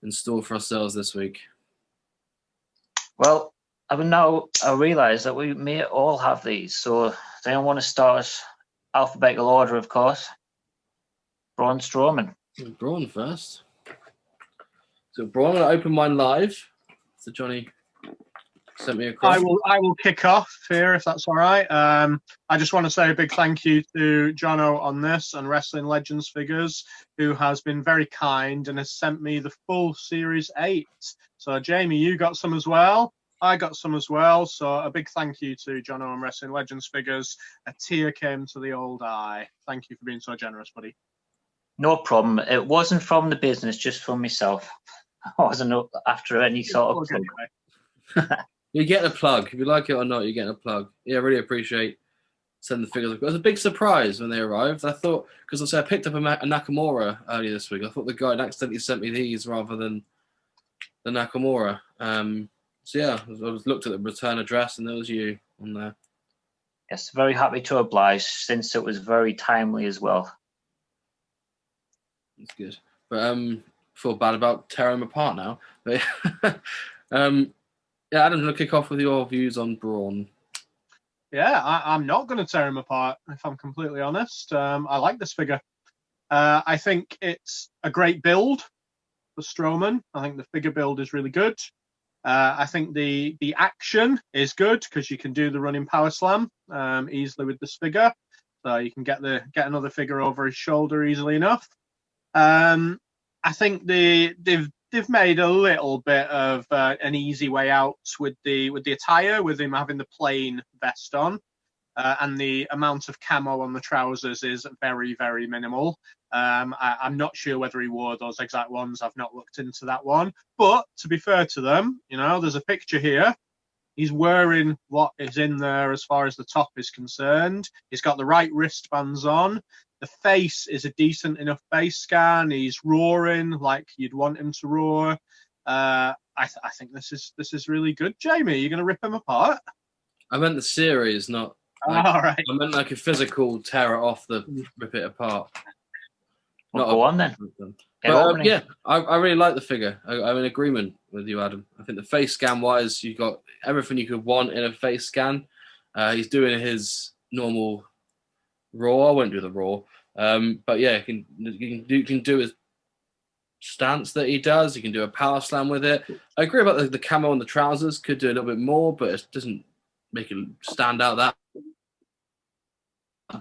in store for ourselves this week? Well, I realise that we may all have these. So they want to start alphabetical order, of course. Braun Strowman. Braun first. So Braun, I open mine live. So Johnny sent me across. I will kick off here if that's all right. I just want to say a big thank you to Jono on this and Wrestling Legends Figures, who has been very kind and has sent me the full Series 8. So Jamie, you got some as well. I got some as well. So a big thank you to Jono and Wrestling Legends Figures. A tear came to the old eye. Thank you for being so generous, buddy. No problem. It wasn't from the business, just from myself. I wasn't after any sort of plug. You're getting a plug. If you like it or not, you're getting a plug. Yeah, I really appreciate sending the figures. It was a big surprise when they arrived. I thought, because I picked up a Nakamura earlier this week. I thought the guy had accidentally sent me these rather than the Nakamura. So yeah, I looked at the return address and there was you on there. Yes, very happy to oblige, since it was very timely as well. That's good. But feel bad about tearing them apart now. But yeah, Adam, to kick off with your views on Braun. Yeah, I'm not going to tear him apart, if I'm completely honest. I like this figure. I think it's a great build for Strowman. I think the figure build is really good. I think the action is good because you can do the running power slam easily with this figure. So you can get another figure over his shoulder easily enough. I think they've made a little bit of an easy way out with the attire, with him having the plain vest on, and the amount of camo on the trousers is very, very minimal. I'm not sure whether he wore those exact ones. I've not looked into that one. But to be fair to them, there's a picture here. He's wearing what is in there as far as the top is concerned. He's got the right wristbands on. The face is a decent enough face scan. He's roaring like you'd want him to roar. I think this is really good. Jamie, are you going to rip him apart? I meant the series, not. All right. I meant like a physical tear it off, rip it apart. Well, go on then. But, yeah, I really like the figure. I'm in agreement with you, Adam. I think the face scan wise, you got everything you could want in a face scan. He's doing his normal Raw. I won't do the Raw, But yeah, you can do his stance that he does. You can do a power slam with it. I agree about the camo on the trousers. Could do a little bit more, but it doesn't make it stand out that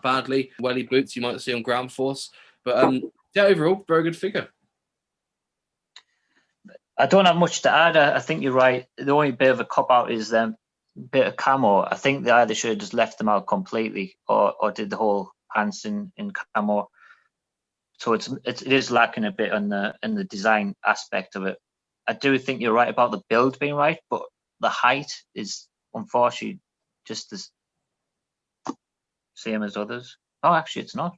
badly. Welly boots you might see on ground force. But yeah, overall, very good figure. I don't have much to add. I think you're right. The only bit of a cop out is bit of camo. I think they either should have just left them out completely or did the whole pants in camo. So it is lacking a bit in the design aspect of it. I do think you're right about the build being right, but the height is unfortunately just the same as others. Oh, actually, it's not.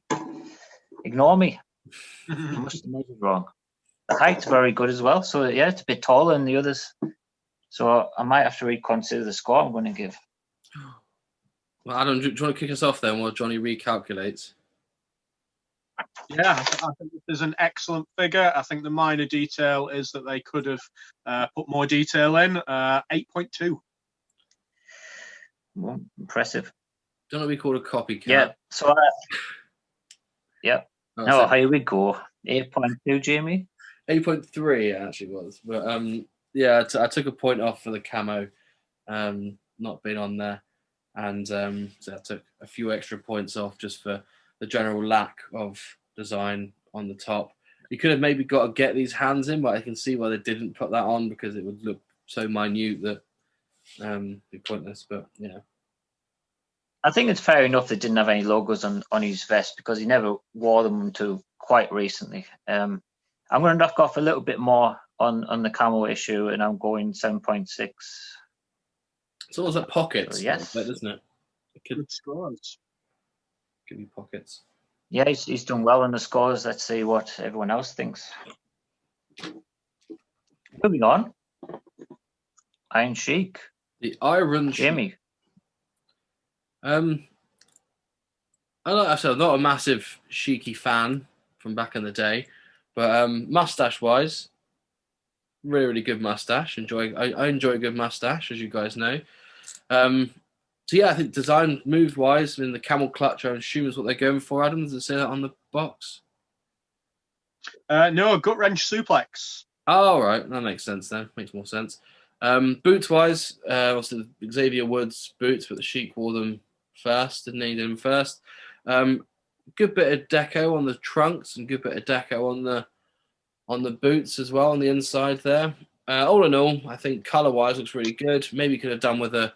Ignore me. I must have measured wrong. The height's very good as well. So yeah, it's a bit taller than the others. So I might have to reconsider the score I'm going to give. Well, Adam, do you want to kick us off then while Johnny recalculates? Yeah, I think this is an excellent figure. I think the minor detail is that they could have put more detail in. 8.2. Well, impressive. Don't know what we call a copycat. Yeah. So yeah. Oh, No, here we go. 8.2, Jamie. 8.3 it actually was, but yeah, I took a point off for the camo not being on there, and so I took a few extra points off just for the general lack of design on the top. You could have maybe got to get these hands in, but I can see why they didn't put that on because it would look so minute that it'd be pointless. But yeah, I think it's fair enough they didn't have any logos on his vest because he never wore them until quite recently. I'm going to knock off a little bit more on the camo issue, and I'm going 7.6. it's almost like pockets, So, yes, bit, isn't it? Good scores. Could be pockets. Yeah, he's done well on the scores. Let's see what everyone else thinks. Moving on, Iron Sheik. The Iron Jamie. I'm not a massive Sheiky fan from back in the day, but mustache-wise, really good mustache. I enjoy a good mustache, as you guys know. So yeah, I think design move-wise, the camel clutch, I assume is what they're going for. Adam, does it say that on the box? No, gut wrench suplex. Oh, all right, that makes sense then. Makes more sense. Boots-wise, also Xavier Woods boots, but the Sheik wore them first, didn't he? Did them first. Good bit of deco on the trunks and good bit of deco on the boots as well on the inside there. All in all, I think color-wise looks really good. Maybe could have done with a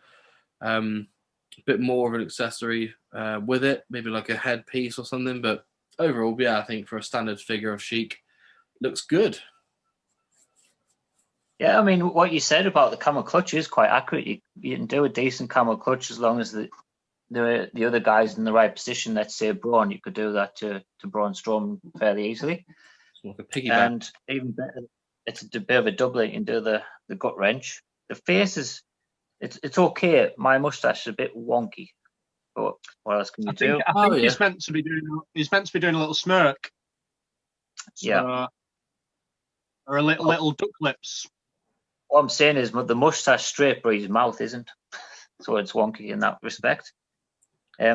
bit more of an accessory with it, maybe like a headpiece or something. But overall, yeah, I think for a standard figure of Sheik, looks good. Yeah, I mean, what you said about the camo clutch is quite accurate. You can do a decent camo clutch as long as the other guy's in the right position. Let's say Braun, you could do that to Braun Strowman fairly easily. It's like a piggyback. And even better, it's a bit of a double. You can do the gut wrench. The face is, it's okay. My mustache is a bit wonky, but what else can you do? I think he's meant to be doing a little smirk. So, yeah, or a little duck lips. What I'm saying is the mustache straight, but his mouth isn't, so it's wonky in that respect.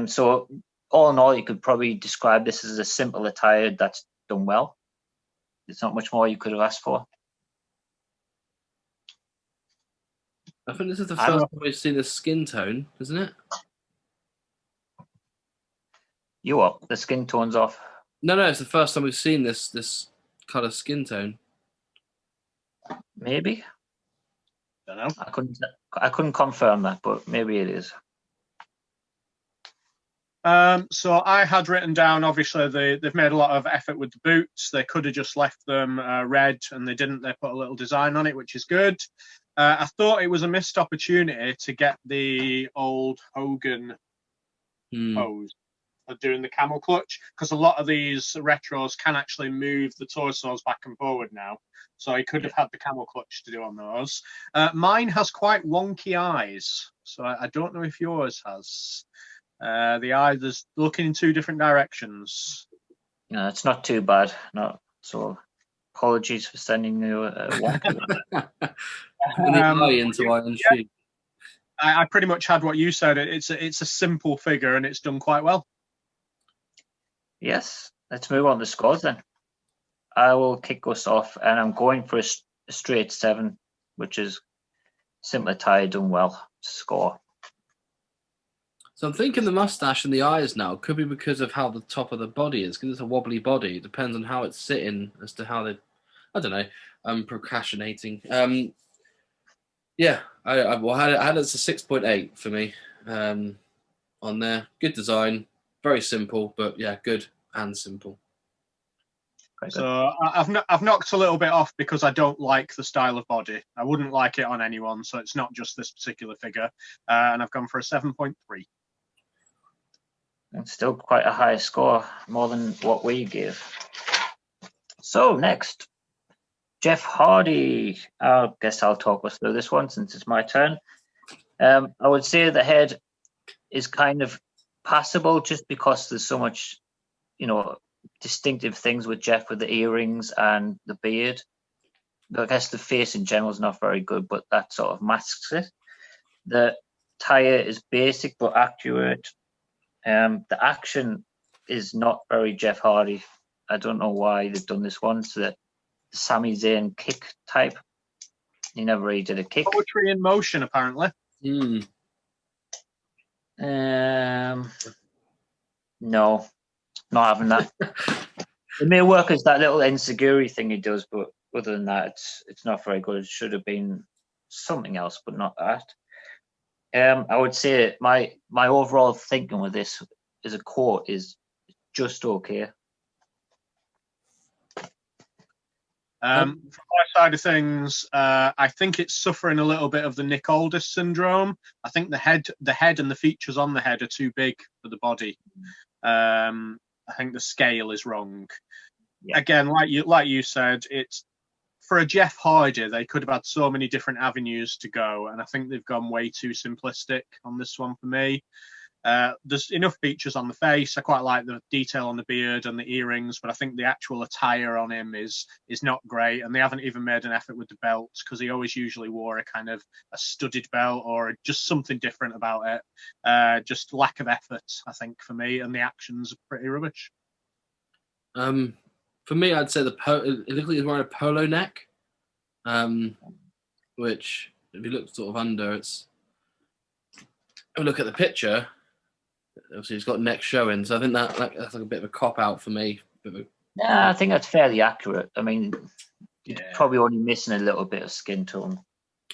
So all in all, you could probably describe this as a simple attire that's done well. There's not much more you could have asked for. I think this is the first time we've seen the skin tone, isn't it? You up? The skin tone's off. No, it's the first time we've seen this kind of skin tone. Maybe. Don't know. I couldn't confirm that, but maybe it is. So I had written down, obviously, they've made a lot of effort with the boots. They could have just left them red, and they didn't. They put a little design on it, which is good. I thought it was a missed opportunity to get the old Hogan pose of doing the camel clutch, because a lot of these retros can actually move the torsos back and forward now. So he could have had the camel clutch to do on those. Mine has quite wonky eyes, so I don't know if yours has. The eyes is looking in two different directions. No, it's not too bad. No, so apologies for sending you a wonky one. I pretty much had what you said. It's a simple figure and it's done quite well. Yes, let's move on to scores then. I will kick us off, and I'm going for a straight 7, which is simply Tyre done well to score. So I'm thinking the mustache and the eyes now could be because of how the top of the body is, because it's a wobbly body. It depends on how it's sitting as to how they, I don't know, procrastinating. Yeah, I had it as a 6.8 for me on there. Good design, very simple, but yeah, good and simple. So I've knocked a little bit off because I don't like the style of body. I wouldn't like it on anyone, so it's not just this particular figure. And I've gone for a 7.3. It's still quite a high score, more than what we give. So next, Jeff Hardy. I guess I'll talk us through this one since it's my turn. I would say the head is kind of passable just because there's so much, distinctive things with Jeff with the earrings and the beard. I guess the face in general is not very good, but that sort of masks it. The tire is basic but accurate. The action is not very Jeff Hardy. I don't know why they've done this one. It's the Sami Zayn kick type. He never really did a kick. Poetry in motion, apparently. No, not having that. It may work as that little enziguri thing he does, but other than that, it's not very good. It should have been something else, but not that. I would say my overall thinking with this as a quote is just okay. From my side of things, I think it's suffering a little bit of the Nick Aldis syndrome. I think the head and the features on the head are too big for the body. I think the scale is wrong. Yeah. Again, like you said, it's for a Jeff Hardy, they could have had so many different avenues to go, and I think they've gone way too simplistic on this one for me. There's enough features on the face. I quite like the detail on the beard and the earrings, but I think the actual attire on him is not great, and they haven't even made an effort with the belt because he always usually wore a kind of a studded belt or just something different about it. Just lack of effort, I think, for me, and the actions are pretty rubbish. For me, I'd say it looked like he's wearing a polo neck, which if you look sort of under, it's. If you look at the picture, obviously he's got neck showing, so I think that's like a bit of a cop out for me. Yeah, I think that's fairly accurate. I mean, you're probably only missing a little bit of skin tone.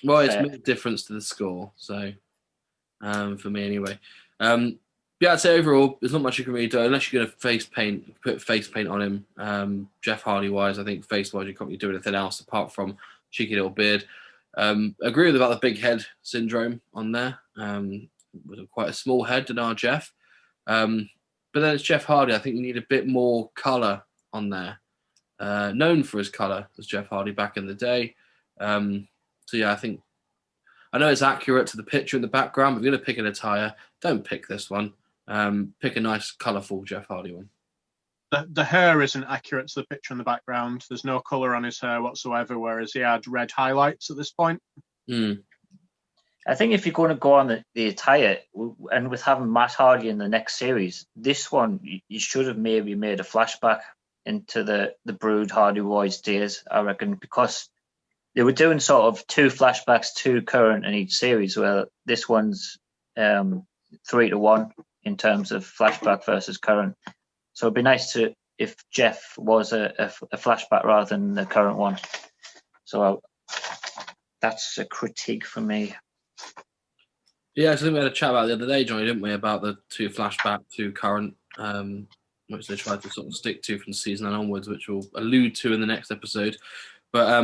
Well, it's made a difference to the score, so for me anyway. Yeah, I'd say overall, there's not much you can really do unless you're going to put face paint on him. Jeff Hardy wise, I think face wise, you can't really do anything else apart from cheeky little beard. Agree with about the big head syndrome on there. With quite a small head than our Jeff. But then it's Jeff Hardy. I think you need a bit more colour on there. Known for his colour as Jeff Hardy back in the day. So yeah, I know it's accurate to the picture in the background, but if you're going to pick an attire, don't pick this one. Pick a nice, colourful Jeff Hardy one. The hair isn't accurate to the picture in the background. There's no colour on his hair whatsoever, whereas he had red highlights at this point. I think if you're going to go on the attire, and with having Matt Hardy in the next series, this one, you should have maybe made a flashback into the Brood Hardy Boys days, I reckon, because they were doing sort of 2 flashbacks to current in each series, where this one's 3-1 in terms of flashback versus current. So it'd be nice if Jeff was a flashback rather than the current one. So that's a critique for me. Yeah, I think we had a chat about it the other day, Johnny, didn't we, about the 2 flashback to current, which they tried to sort of stick to from season 9 onwards, which we'll allude to in the next episode. But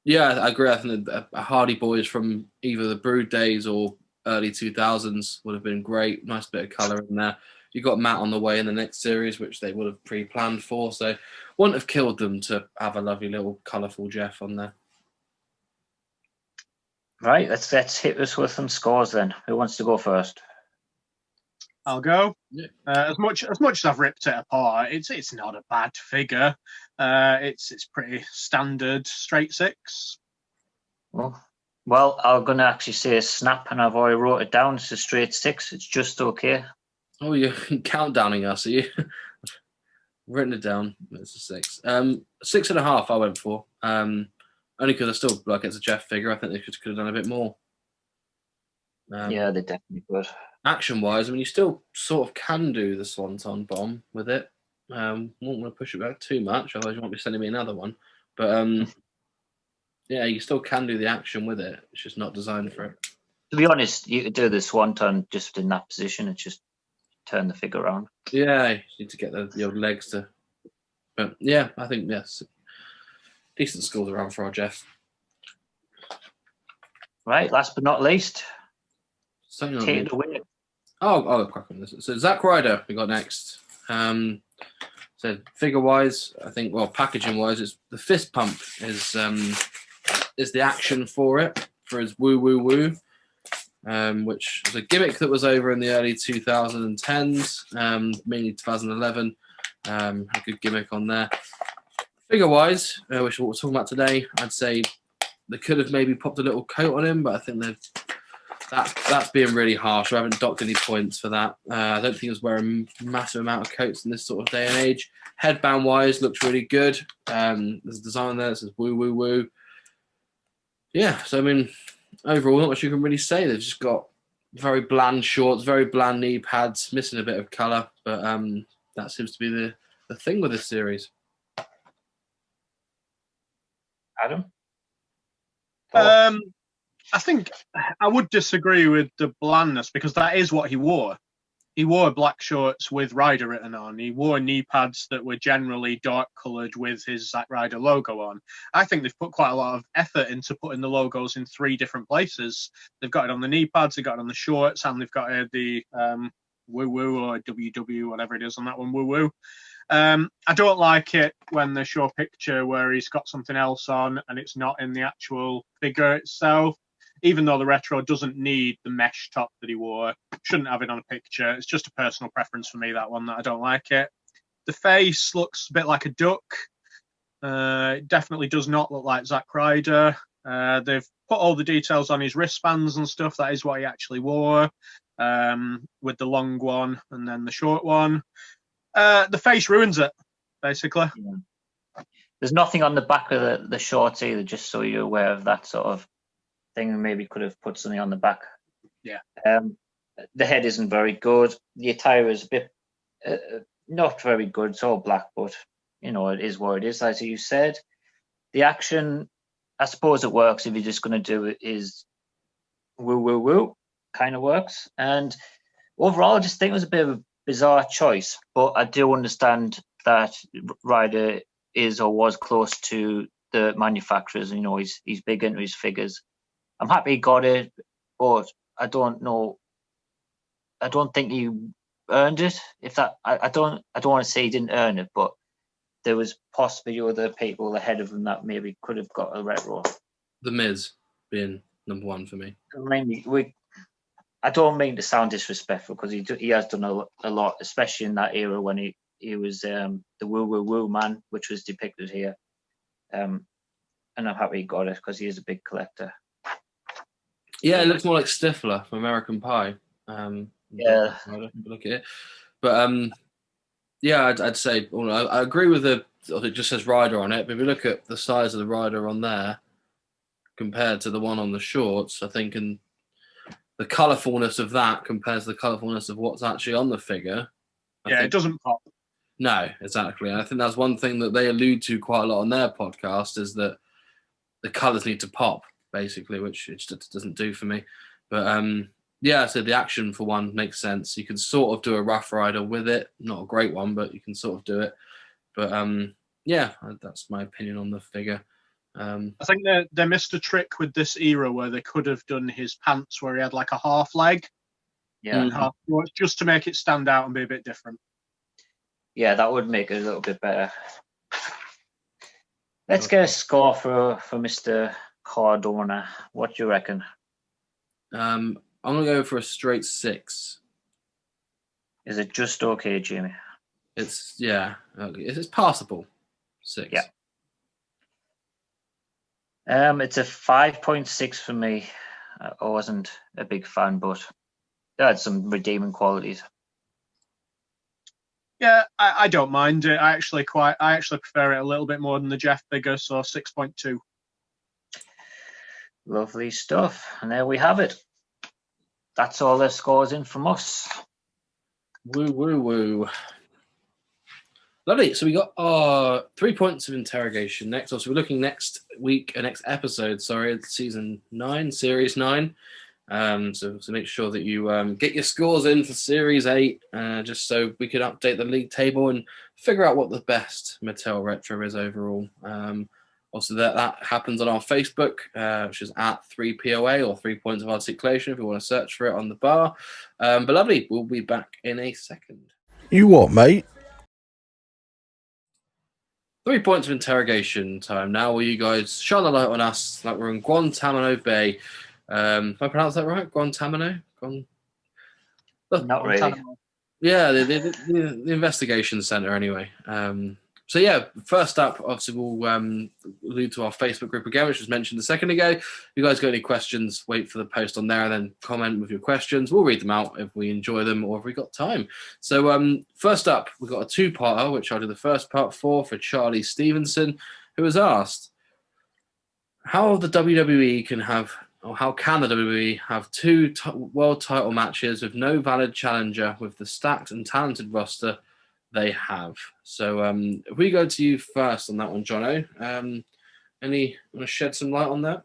yeah, I agree. I think the Hardy Boys from either the Brood days or early 2000s would have been great. Nice bit of colour in there. You got Matt on the way in the next series, which they would have pre-planned for. So wouldn't have killed them to have a lovely little colourful Jeff on there. Right, let's hit us with some scores then. Who wants to go first? I'll go. Yeah. As much as I've ripped it apart, it's not a bad figure. It's pretty standard, straight 6. Well, I'm going to actually say a snap, and I've already wrote it down. It's a straight 6. It's just okay. Oh, you're countdowning us, are you? Written it down. It's a 6. 6.5 I went for. Only because I still like it's a Jeff figure. I think they could have done a bit more. Yeah, they definitely could. Action-wise, I mean, you still sort of can do the Swanton bomb with it. Won't want to push it back too much, otherwise you won't be sending me another one. But yeah, you still can do the action with it. It's just not designed for it. To be honest, you could do the swanton just in that position and just turn the figure around. Yeah, you need to get the old legs to. But yeah, I think yes, decent scores around for our Jeff. Right, last but not least, Something take like it away. I'll crack on this. So Zack Ryder, we got next. So figure-wise, I think packaging-wise, it's the fist pump is the action for it for his woo woo woo. Which was a gimmick that was over in the early 2010s, mainly 2011. A good gimmick on there. Figure-wise, which is what we're talking about today, I'd say they could have maybe popped a little coat on him, but I think that's being really harsh. I haven't docked any points for that. I don't think he was wearing a massive amount of coats in this sort of day and age. Headband-wise, looks really good. There's a design there that says woo woo woo. Yeah, so I mean, overall, not much you can really say. They've just got very bland shorts, very bland knee pads, missing a bit of colour, but that seems to be the thing with this series. Adam? I think I would disagree with the blandness because that is what he wore. He wore black shorts with Ryder written on. He wore knee pads that were generally dark coloured with his Zack Ryder logo on. I think they've put quite a lot of effort into putting the logos in 3 different places. They've got it on the knee pads, they've got it on the shorts, and they've got the woo woo or WW, whatever it is on that one, woo woo. I don't like it when they show a picture where he's got something else on and it's not in the actual figure itself. Even though the retro doesn't need the mesh top that he wore, shouldn't have it on a picture. It's just a personal preference for me, that one, that I don't like it. The face looks a bit like a duck. It definitely does not look like Zack Ryder. They've put all the details on his wristbands and stuff. That is what he actually wore, with the long one and then the short one. The face ruins it, basically. Yeah. There's nothing on the back of the shorts either, just so you're aware of that sort of thing. Maybe could have put something on the back. Yeah. The head isn't very good. The attire is a bit not very good. It's all black, but it is what it is, as you said. The action, I suppose it works if you're just going to do it is woo woo woo, kind of works. And overall, I just think it was a bit of a bizarre choice, but I do understand that Ryder is or was close to the manufacturers. He's big into his figures. I'm happy he got it, but I don't know. I don't think he earned it. I don't want to say he didn't earn it, but there was possibly other people ahead of him that maybe could have got a retro. The Miz being number 1 for me. I don't mean to sound disrespectful because he has done a lot, especially in that era when he was the woo woo woo man, which was depicted here. And I'm happy he got it because he is a big collector. Yeah, it looks more like Stifler from American Pie. Yeah. Look at it. But yeah, I'd say I agree with it just says Ryder on it, but if you look at the size of the Ryder on there compared to the one on the shorts, I think in the colourfulness of that compares to the colourfulness of what's actually on the figure. It doesn't pop. No, exactly. And I think that's one thing that they allude to quite a lot on their podcast is that the colours need to pop, basically, which it just doesn't do for me. But yeah, so the action for one makes sense. You can sort of do a Rough Rider with it. Not a great one, but you can sort of do it. But yeah, that's my opinion on the figure. I think they missed a trick with this era where they could have done his pants where he had like a half leg. Yeah. Half shorts, just to make it stand out and be a bit different. Yeah, that would make it a little bit better. Let's get a score for Mr. Cardona. What do you reckon? I'm going to go for a straight 6. Is it just okay, Jamie? It's passable. 6. Yeah. It's a 5.6 for me. I wasn't a big fan, but it had some redeeming qualities. Yeah, I don't mind it. I actually prefer it a little bit more than the Jeff figure, so 6.2. Lovely stuff. And there we have it. That's all the scores in from us. Woo, woo, woo. Lovely. So we got our 3 points of interrogation next. Also, we're looking next episode, season 9, series 9. So make sure that you get your scores in for series 8, just so we can update the league table and figure out what the best Mattel Retro is overall. Also, that happens on our Facebook, which is at 3POA or 3 Points of Articulation if you want to search for it on the bar. But lovely, we'll be back in a second. You what, mate? 3 points of interrogation time now. Will you guys shine a light on us like we're in Guantanamo Bay? If I pronounce that right? Guantanamo? Not really. Yeah, the investigation center anyway. So yeah, first up, obviously we'll allude to our Facebook group again, which was mentioned a second ago. If you guys got any questions, wait for the post on there and then comment with your questions. We'll read them out if we enjoy them or if we got time. So first up, we've got a two-parter, which I'll do the first part for Charlie Stevenson, who has asked how the WWE can have, or how can the WWE have two world title matches with no valid challenger with the stacked and talented roster they have. So if we go to you first on that one, Jono, want to shed some light on that?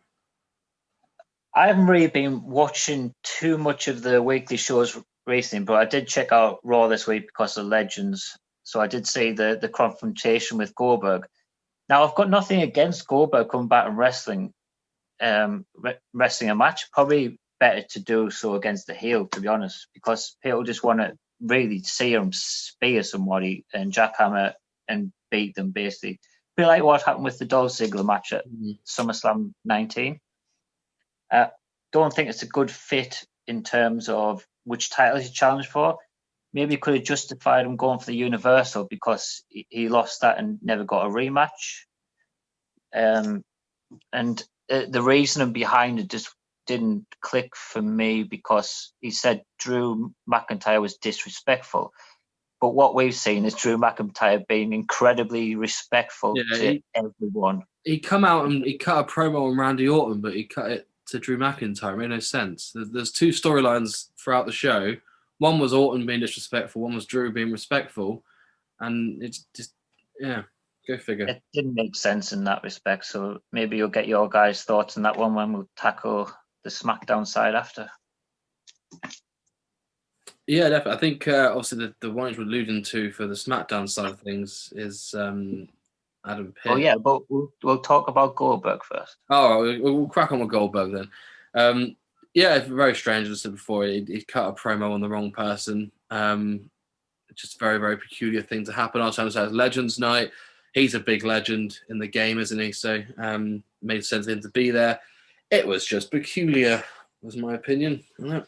I haven't really been watching too much of the weekly shows recently, but I did check out Raw this week because of Legends. So I did see the confrontation with Goldberg. Now, I've got nothing against Goldberg coming back and wrestling a match. Probably better to do so against the heel, to be honest, because people just want to really see him spear somebody and jackhammer and beat them, basically. Be like what happened with the Dolph Ziggler match at SummerSlam 19. Don't think it's a good fit in terms of which title he's challenged for. Maybe he could have justified him going for the Universal because he lost that and never got a rematch. And the reasoning behind it just didn't click for me because he said Drew McIntyre was disrespectful. But what we've seen is Drew McIntyre being incredibly respectful to everyone. He come out and he cut a promo on Randy Orton, but he cut it to Drew McIntyre. It made no sense. There's two storylines throughout the show. One was Orton being disrespectful. One was Drew being respectful. And it's just, go figure. It didn't make sense in that respect. So maybe you'll get your guys' thoughts on that one when we'll tackle the SmackDown side after. Yeah, definitely. I think obviously the one we're alluding to for the SmackDown side of things is Adam Pearce. Oh yeah, but we'll talk about Goldberg first. All right, we'll crack on with Goldberg then. It's very strange, as I said before. He cut a promo on the wrong person. Just a very, very peculiar thing to happen. I was trying to say it's Legends Night. He's a big legend in the game, isn't he? So made sense for him to be there. It was just peculiar, was my opinion. Yeah.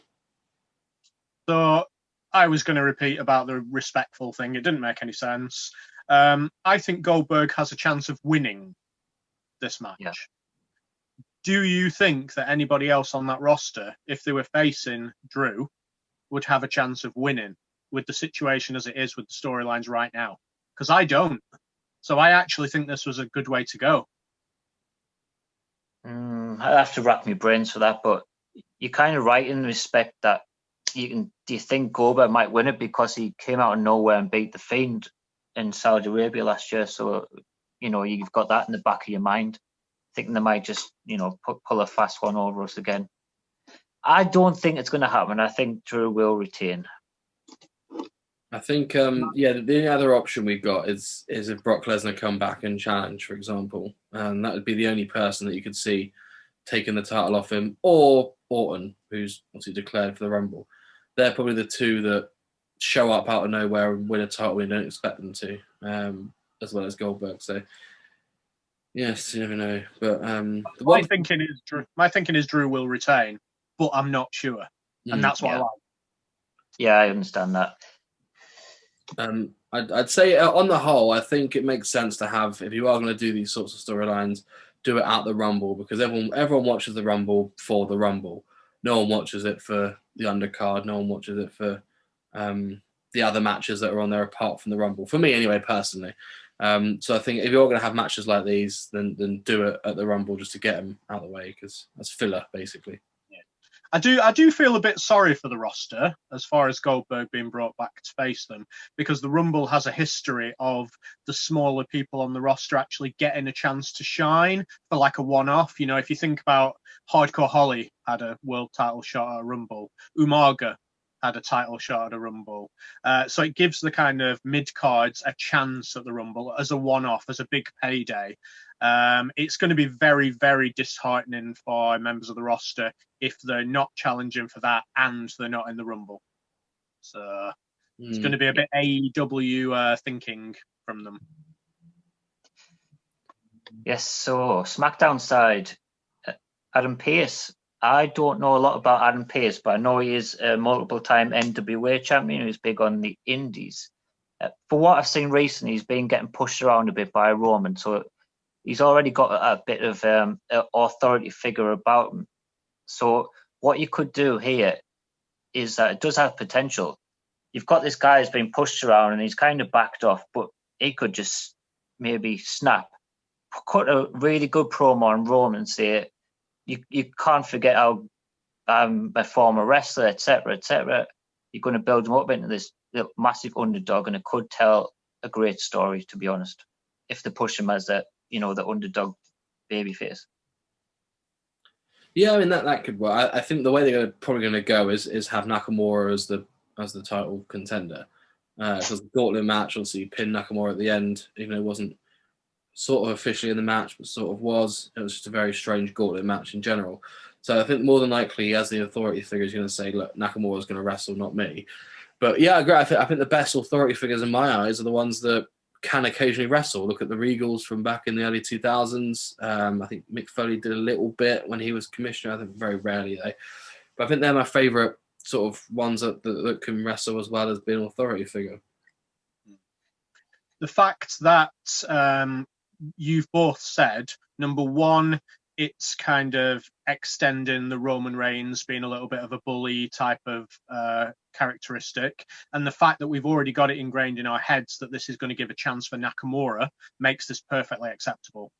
So I was going to repeat about the respectful thing. It didn't make any sense. I think Goldberg has a chance of winning this match. Yeah. Do you think that anybody else on that roster, if they were facing Drew, would have a chance of winning with the situation as it is with the storylines right now? Because I don't. So I actually think this was a good way to go. I'd have to rack my brains for that, but you're kind of right in respect that do you think Goldberg might win it because he came out of nowhere and beat The Fiend in Saudi Arabia last year? So, you've got that in the back of your mind, thinking they might just, pull a fast one over us again. I don't think it's going to happen. I think Drew will retain. I think, the other option we've got is if Brock Lesnar come back and challenge, for example. And that would be the only person that you could see taking the title off him, or Orton, who's obviously declared for the Rumble. They're probably the two that show up out of nowhere and win a title we don't expect them to, as well as Goldberg. So, yes, you never know. But my thinking is Drew will retain, but I'm not sure, and that's what I like. Yeah, I understand that. I'd say on the whole, I think it makes sense to have, if you are going to do these sorts of storylines, do it at the Rumble, because everyone watches the Rumble for the Rumble. No one watches it for the undercard. No one watches it for the other matches that are on there apart from the Rumble. For me, anyway, personally. So I think if you're going to have matches like these, then do it at the Rumble just to get them out of the way, because that's filler, basically. I do feel a bit sorry for the roster as far as Goldberg being brought back to face them, because the Rumble has a history of the smaller people on the roster actually getting a chance to shine for like a one-off. You know, if you think about Hardcore Holly had a world title shot at a Rumble, Umaga had a title shot at a Rumble. So it gives the kind of mid-cards a chance at the Rumble as a one-off, as a big payday. It's going to be very, very disheartening for members of the roster if they're not challenging for that and they're not in the Rumble. So it's going to be a bit AEW thinking from them. Yes, so SmackDown side, Adam Pearce. I don't know a lot about Adam Pearce, but I know he is a multiple-time NWA champion who's big on the indies. For what I've seen recently, he's been getting pushed around a bit by Roman, so he's already got a bit of an authority figure about him. So what you could do here is that it does have potential. You've got this guy who's been pushed around and he's kind of backed off, but he could just maybe snap, cut a really good promo on Roman and say, you can't forget how I'm a former wrestler, etc., etc. You're going to build him up into this massive underdog, and it could tell a great story, to be honest, if they push him as the underdog babyface. Yeah, I mean that could work. I think the way they're probably going to go is have Nakamura as the title contender, because the Gauntlet match, obviously pinned Nakamura at the end, even though it wasn't sort of officially in the match, but sort of was. It was just a very strange Gauntlet match in general. So I think more than likely, as the authority figure, is going to say, look, Nakamura's going to wrestle, not me. But yeah, I agree. I think the best authority figures in my eyes are the ones that can occasionally wrestle. Look at the Regals from back in the early 2000s. I think Mick Foley did a little bit when he was commissioner. I think very rarely though. But I think they're my favourite sort of ones that can wrestle as well as being an authority figure. The fact that you've both said, number one, it's kind of extending the Roman Reigns being a little bit of a bully type of characteristic. And the fact that we've already got it ingrained in our heads that this is going to give a chance for Nakamura makes this perfectly acceptable.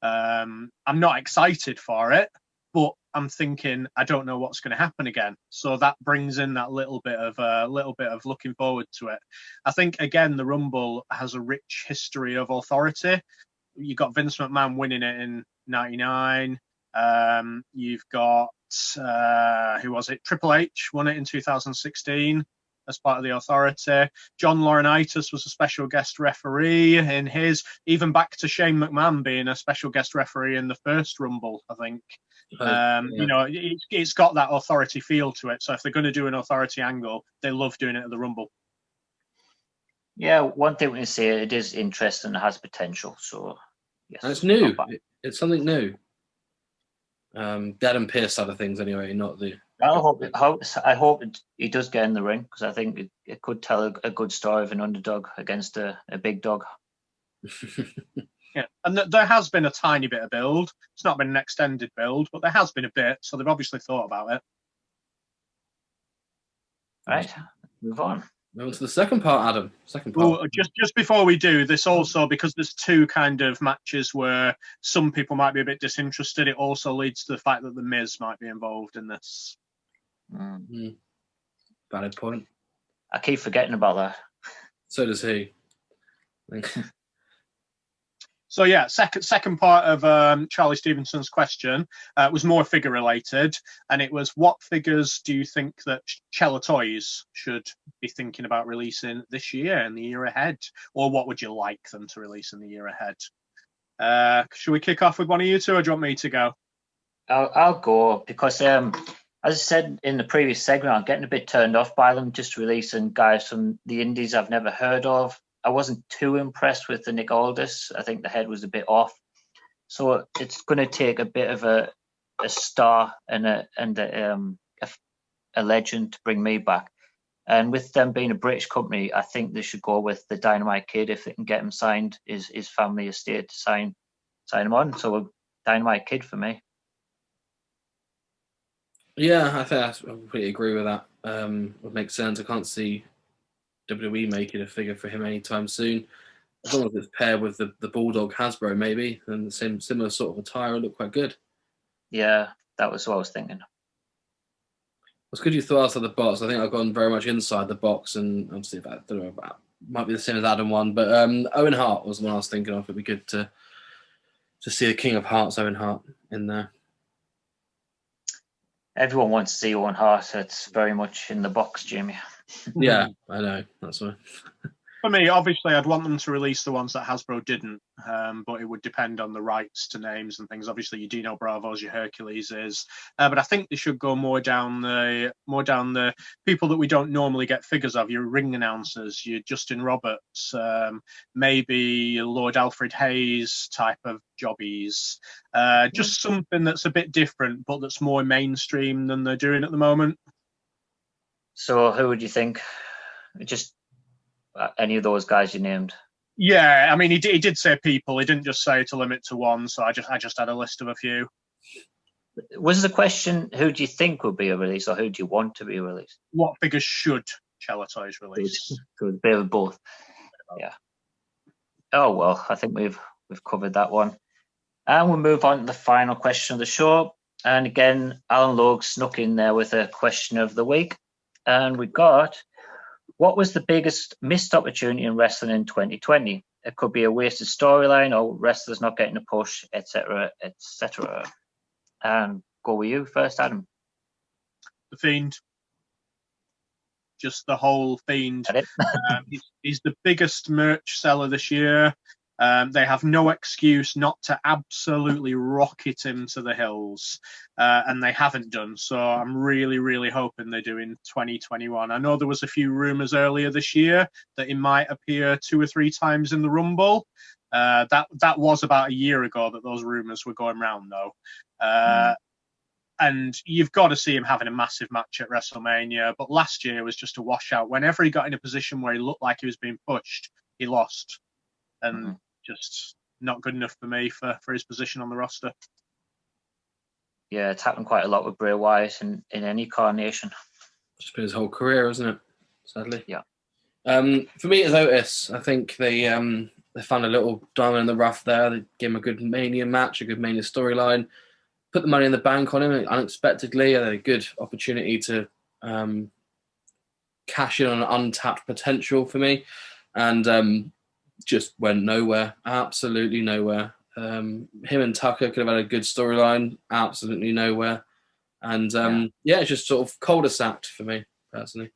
I'm not excited for it, but I'm thinking I don't know what's going to happen again. So that brings in that little bit of looking forward to it. I think, again, the Rumble has a rich history of authority. You got Vince McMahon winning it in '99. You've got who was it? Triple H won it in 2016 as part of the authority. John Laurinaitis was a special guest referee in his. Even back to Shane McMahon being a special guest referee in the first Rumble, I think. Yeah. You know, it's got that authority feel to it. So if they're going to do an authority angle, they love doing it at the Rumble. Yeah, one thing we can say, it is interesting and has potential. So, yes. And it's new. It's something new. Dead and Pierce side of things, anyway, not the. I hope he does get in the ring, because I think it could tell a good story of an underdog against a big dog. Yeah, and there has been a tiny bit of build. It's not been an extended build, but there has been a bit, so they've obviously thought about it. Right, move on. Move on to the second part, Adam. Second part. Ooh, just before we do this, also because there's two kind of matches where some people might be a bit disinterested, it also leads to the fact that the Miz might be involved in this. Valid point. I keep forgetting about that. So does he. So yeah, second part of Charlie Stevenson's question was more figure related, and it was, what figures do you think that Chella Toys should be thinking about releasing this year and the year ahead, or what would you like them to release in the year ahead? Should we kick off with one of you two, or do you want me to go? I'll go, because as I said in the previous segment, I'm getting a bit turned off by them just releasing guys from the indies I've never heard of. I wasn't too impressed with the Nick Aldis. I think the head was a bit off. So it's going to take a bit of a star and a legend to bring me back. And with them being a British company, I think they should go with the Dynamite Kid if they can get him signed. His family estate to sign him on. So Dynamite Kid for me. Yeah, I think I completely agree with that. Would make sense. I can't see WWE making a figure for him anytime soon. As long as it's paired with the Bulldog Hasbro, maybe, and the same similar sort of attire, look quite good. Yeah, that was what I was thinking. It's good you thought outside the box. I think I've gone very much inside the box, and obviously, I don't know about might be the same as Adam one, but Owen Hart was the one I was thinking of. It'd be good to see the King of Hearts, Owen Hart, in there. Everyone wants to see Owen Hart. It's very much in the box, Jamie. Yeah, I know. That's why. For me, obviously, I'd want them to release the ones that Hasbro didn't, but it would depend on the rights to names and things. Obviously, your Dino Bravos, your Herculeses, but I think they should go more down the people that we don't normally get figures of. Your ring announcers, your Justin Roberts, maybe Lord Alfred Hayes type of jobbies. Just something that's a bit different, but that's more mainstream than they're doing at the moment. So, who would you think? Just any of those guys you named? Yeah, I mean, he did say people. He didn't just say to limit to one. So I just had a list of a few. Was the question, who do you think would be a release, or who do you want to be released? What figures should Chelatoys release? So a bit of both. Yeah. Oh well, I think we've covered that one, and we'll move on to the final question of the show. And again, Alan Logue snuck in there with a question of the week, and we got, what was the biggest missed opportunity in wrestling in 2020? It could be a wasted storyline or wrestlers not getting a push, etc., etc. And go with you first, Adam. The Fiend. Just the whole Fiend. He's the biggest merch seller this year. They have no excuse not to absolutely rocket him to the hills, and they haven't done. So I'm really, really hoping they do in 2021. I know there was a few rumours earlier this year that he might appear 2 or 3 times in the Rumble. That was about a year ago that those rumours were going around, though. And you've got to see him having a massive match at WrestleMania. But last year was just a washout. Whenever he got in a position where he looked like he was being pushed, he lost. And just not good enough for me for his position on the roster. Yeah, it's happened quite a lot with Bray Wyatt in any carnation. Just been his whole career, isn't it? Sadly. Yeah. For me, it's Otis. I think they found a little diamond in the rough there. They gave him a good Mania match, a good Mania storyline. Put the money in the bank on him unexpectedly. A good opportunity to cash in on an untapped potential for me, and just went nowhere. Absolutely nowhere. Him and Tucker could have had a good storyline. Absolutely nowhere. And it's just sort of cul-de-sac for me personally.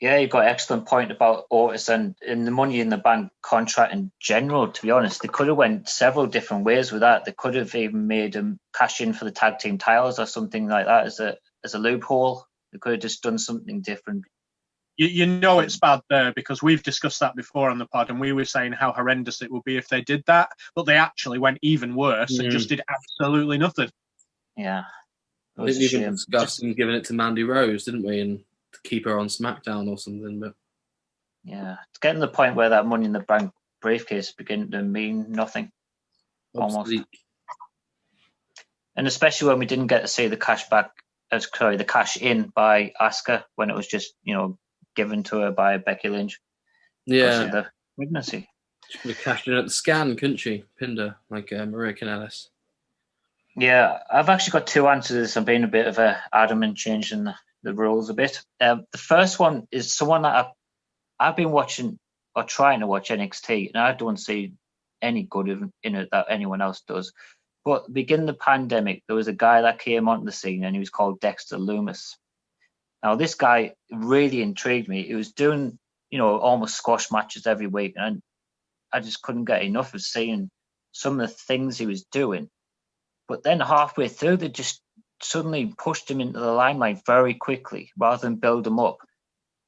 Yeah, you've got an excellent point about Otis and in the Money in the Bank contract in general. To be honest, they could have went several different ways with that. They could have even made him cash in for the tag team titles or something like that as a loophole. They could have just done something different. You know it's bad there because we've discussed that before on the pod, and we were saying how horrendous it would be if they did that, but they actually went even worse and just did absolutely nothing. Yeah, I think we even discussed giving it to Mandy Rose, didn't we? And to keep her on SmackDown or something. But yeah, it's getting to the point where that Money in the Bank briefcase is beginning to mean nothing. Obsolete. Almost. And especially when we didn't get to see the the cash in by Asuka when it was just, given to her by Becky Lynch. Yeah. The pregnancy. She could have cashed in at the scan, couldn't she? Pinned her like Maria Kanellis. Yeah, I've actually got 2 answers. I'm being a bit of a Adam and changing the rules a bit. The first one is someone that I've been watching or trying to watch NXT, and I don't see any good in it that anyone else does. But beginning the pandemic, there was a guy that came onto the scene, and he was called Dexter Loomis. Now, this guy really intrigued me. He was doing, almost squash matches every week, and I just couldn't get enough of seeing some of the things he was doing. But then halfway through, they just suddenly pushed him into the limelight very quickly rather than build him up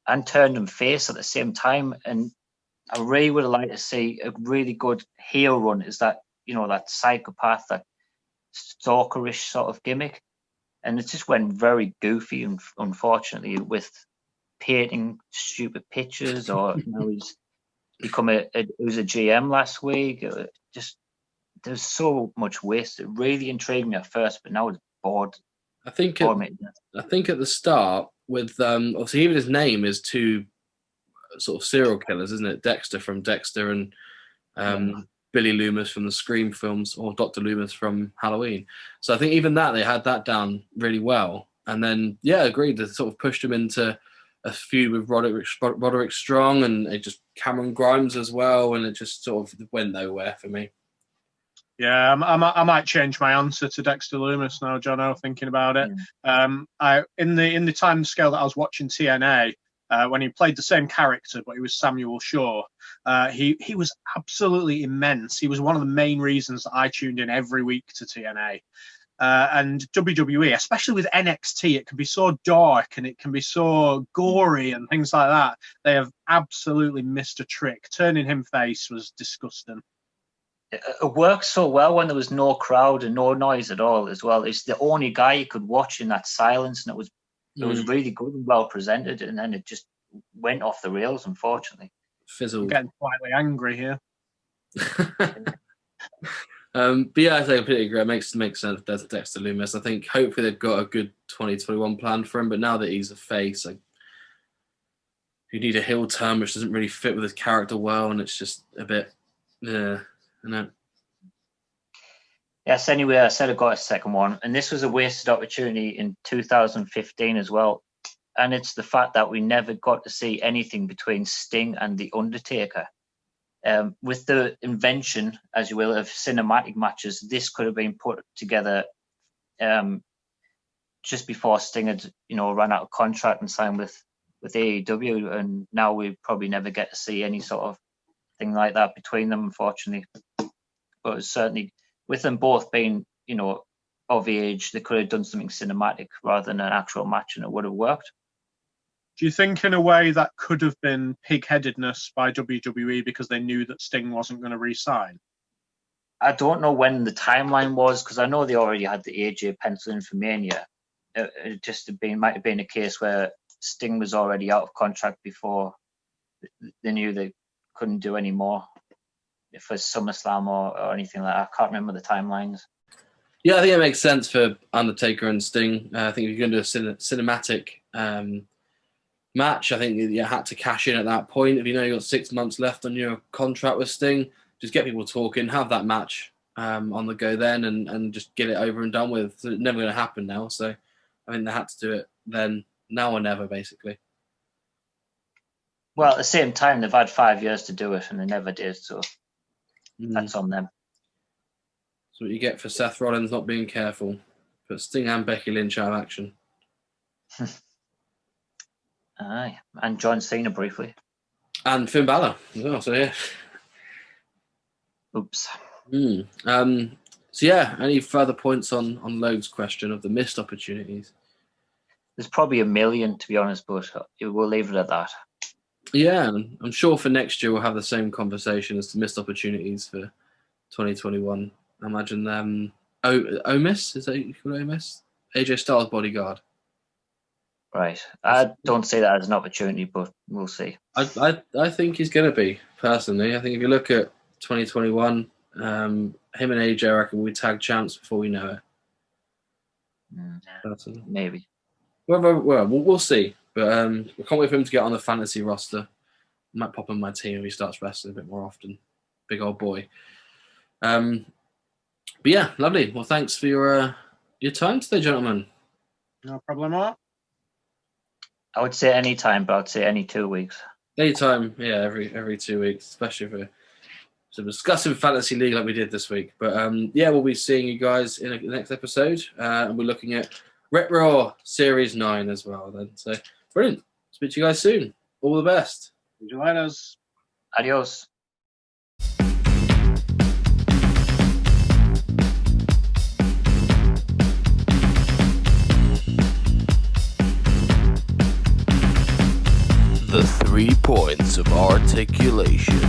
and turned him face at the same time. And I really would have liked to see a really good heel run is that, that psychopath, that stalkerish sort of gimmick. And it just went very goofy, and unfortunately, with painting stupid pictures or, he's become he was a GM last week. Just there's so much waste. It really intrigued me at first, but now it's bored. I think at the start with obviously even his name is too sort of serial killers, isn't it? Dexter from Dexter and Billy Loomis from the Scream films, or Dr. Loomis from Halloween. So I think even that, they had that down really well. And then, yeah, agreed, they sort of pushed him into a feud with Roderick Strong and it just Cameron Grimes as well, and it just sort of went nowhere for me. Yeah, I might change my answer to Dexter Loomis now, Jono, thinking about it. I in the time scale that I was watching TNA, when he played the same character, but he was Samuel Shaw, he was absolutely immense. He was one of the main reasons that I tuned in every week to TNA. And WWE, especially with NXT, it can be so dark and it can be so gory and things like that. They have absolutely missed a trick. Turning him face was disgusting. It worked so well when there was no crowd and no noise at all as well. It's the only guy you could watch in that silence, and it was really good and well presented, and then it just went off the rails, unfortunately. Fizzled. I'm getting slightly angry here. But yeah, I completely agree. It makes sense. There's Dexter Loomis. I think hopefully they've got a good 2021 plan for him, but now that he's a face, you need a heel turn, which doesn't really fit with his character well, and it's just a bit, no. Yes, anyway, I said I got a second one, and this was a wasted opportunity in 2015 as well. And it's the fact that we never got to see anything between Sting and The Undertaker. With the invention, as you will, of cinematic matches, this could have been put together just before Sting had, run out of contract and signed with AEW, and now we probably never get to see any sort of thing like that between them, unfortunately. But certainly, with them both being, of age, they could have done something cinematic rather than an actual match, and it would have worked. Do you think, in a way, that could have been pig-headedness by WWE because they knew that Sting wasn't going to re-sign? I don't know when the timeline was, because I know they already had the AJ pencil in for Mania. It just might have been a case where Sting was already out of contract before they knew they couldn't do any more for SummerSlam or anything like that. I can't remember the timelines. Yeah, I think it makes sense for Undertaker and Sting. I think if you're going to do a cinematic match, I think you had to cash in at that point. If you know you've got 6 months left on your contract with Sting, just get people talking, have that match on the go then, and just get it over and done with. So it's never going to happen now. So I think they had to do it then, now or never, basically. Well, at the same time, they've had 5 years to do it, and they never did. So that's on them. That's what you get for Seth Rollins not being careful. Put Sting and Becky Lynch out of action. Aye, and John Cena briefly. And Finn Balor as well, so yeah. Oops. So yeah, any further points on Logue's question of the missed opportunities? There's probably a million, to be honest, but we'll leave it at that. Yeah, I'm sure for next year we'll have the same conversation as to missed opportunities for 2021. I imagine Omis, is that you call it Omis? AJ Styles' bodyguard. Right. I don't see that as an opportunity, but we'll see. I think he's going to be, personally. I think if you look at 2021, him and AJ, I reckon we tag champs before we know it. Maybe. Well, we'll see. But I can't wait for him to get on the fantasy roster. I might pop in my team if he starts wrestling a bit more often. Big old boy. But yeah, lovely. Well, thanks for your time today, gentlemen. No problem, Mark. I would say any time, but I'd say any 2 weeks. Anytime, yeah, every 2 weeks, especially for discussing Fantasy League like we did this week. But yeah, we'll be seeing you guys in the next episode. And we're looking at Ret Raw Series 9 as well then. So brilliant. Speak to you guys soon. All the best. See you later. Adios. The 3 points of articulation.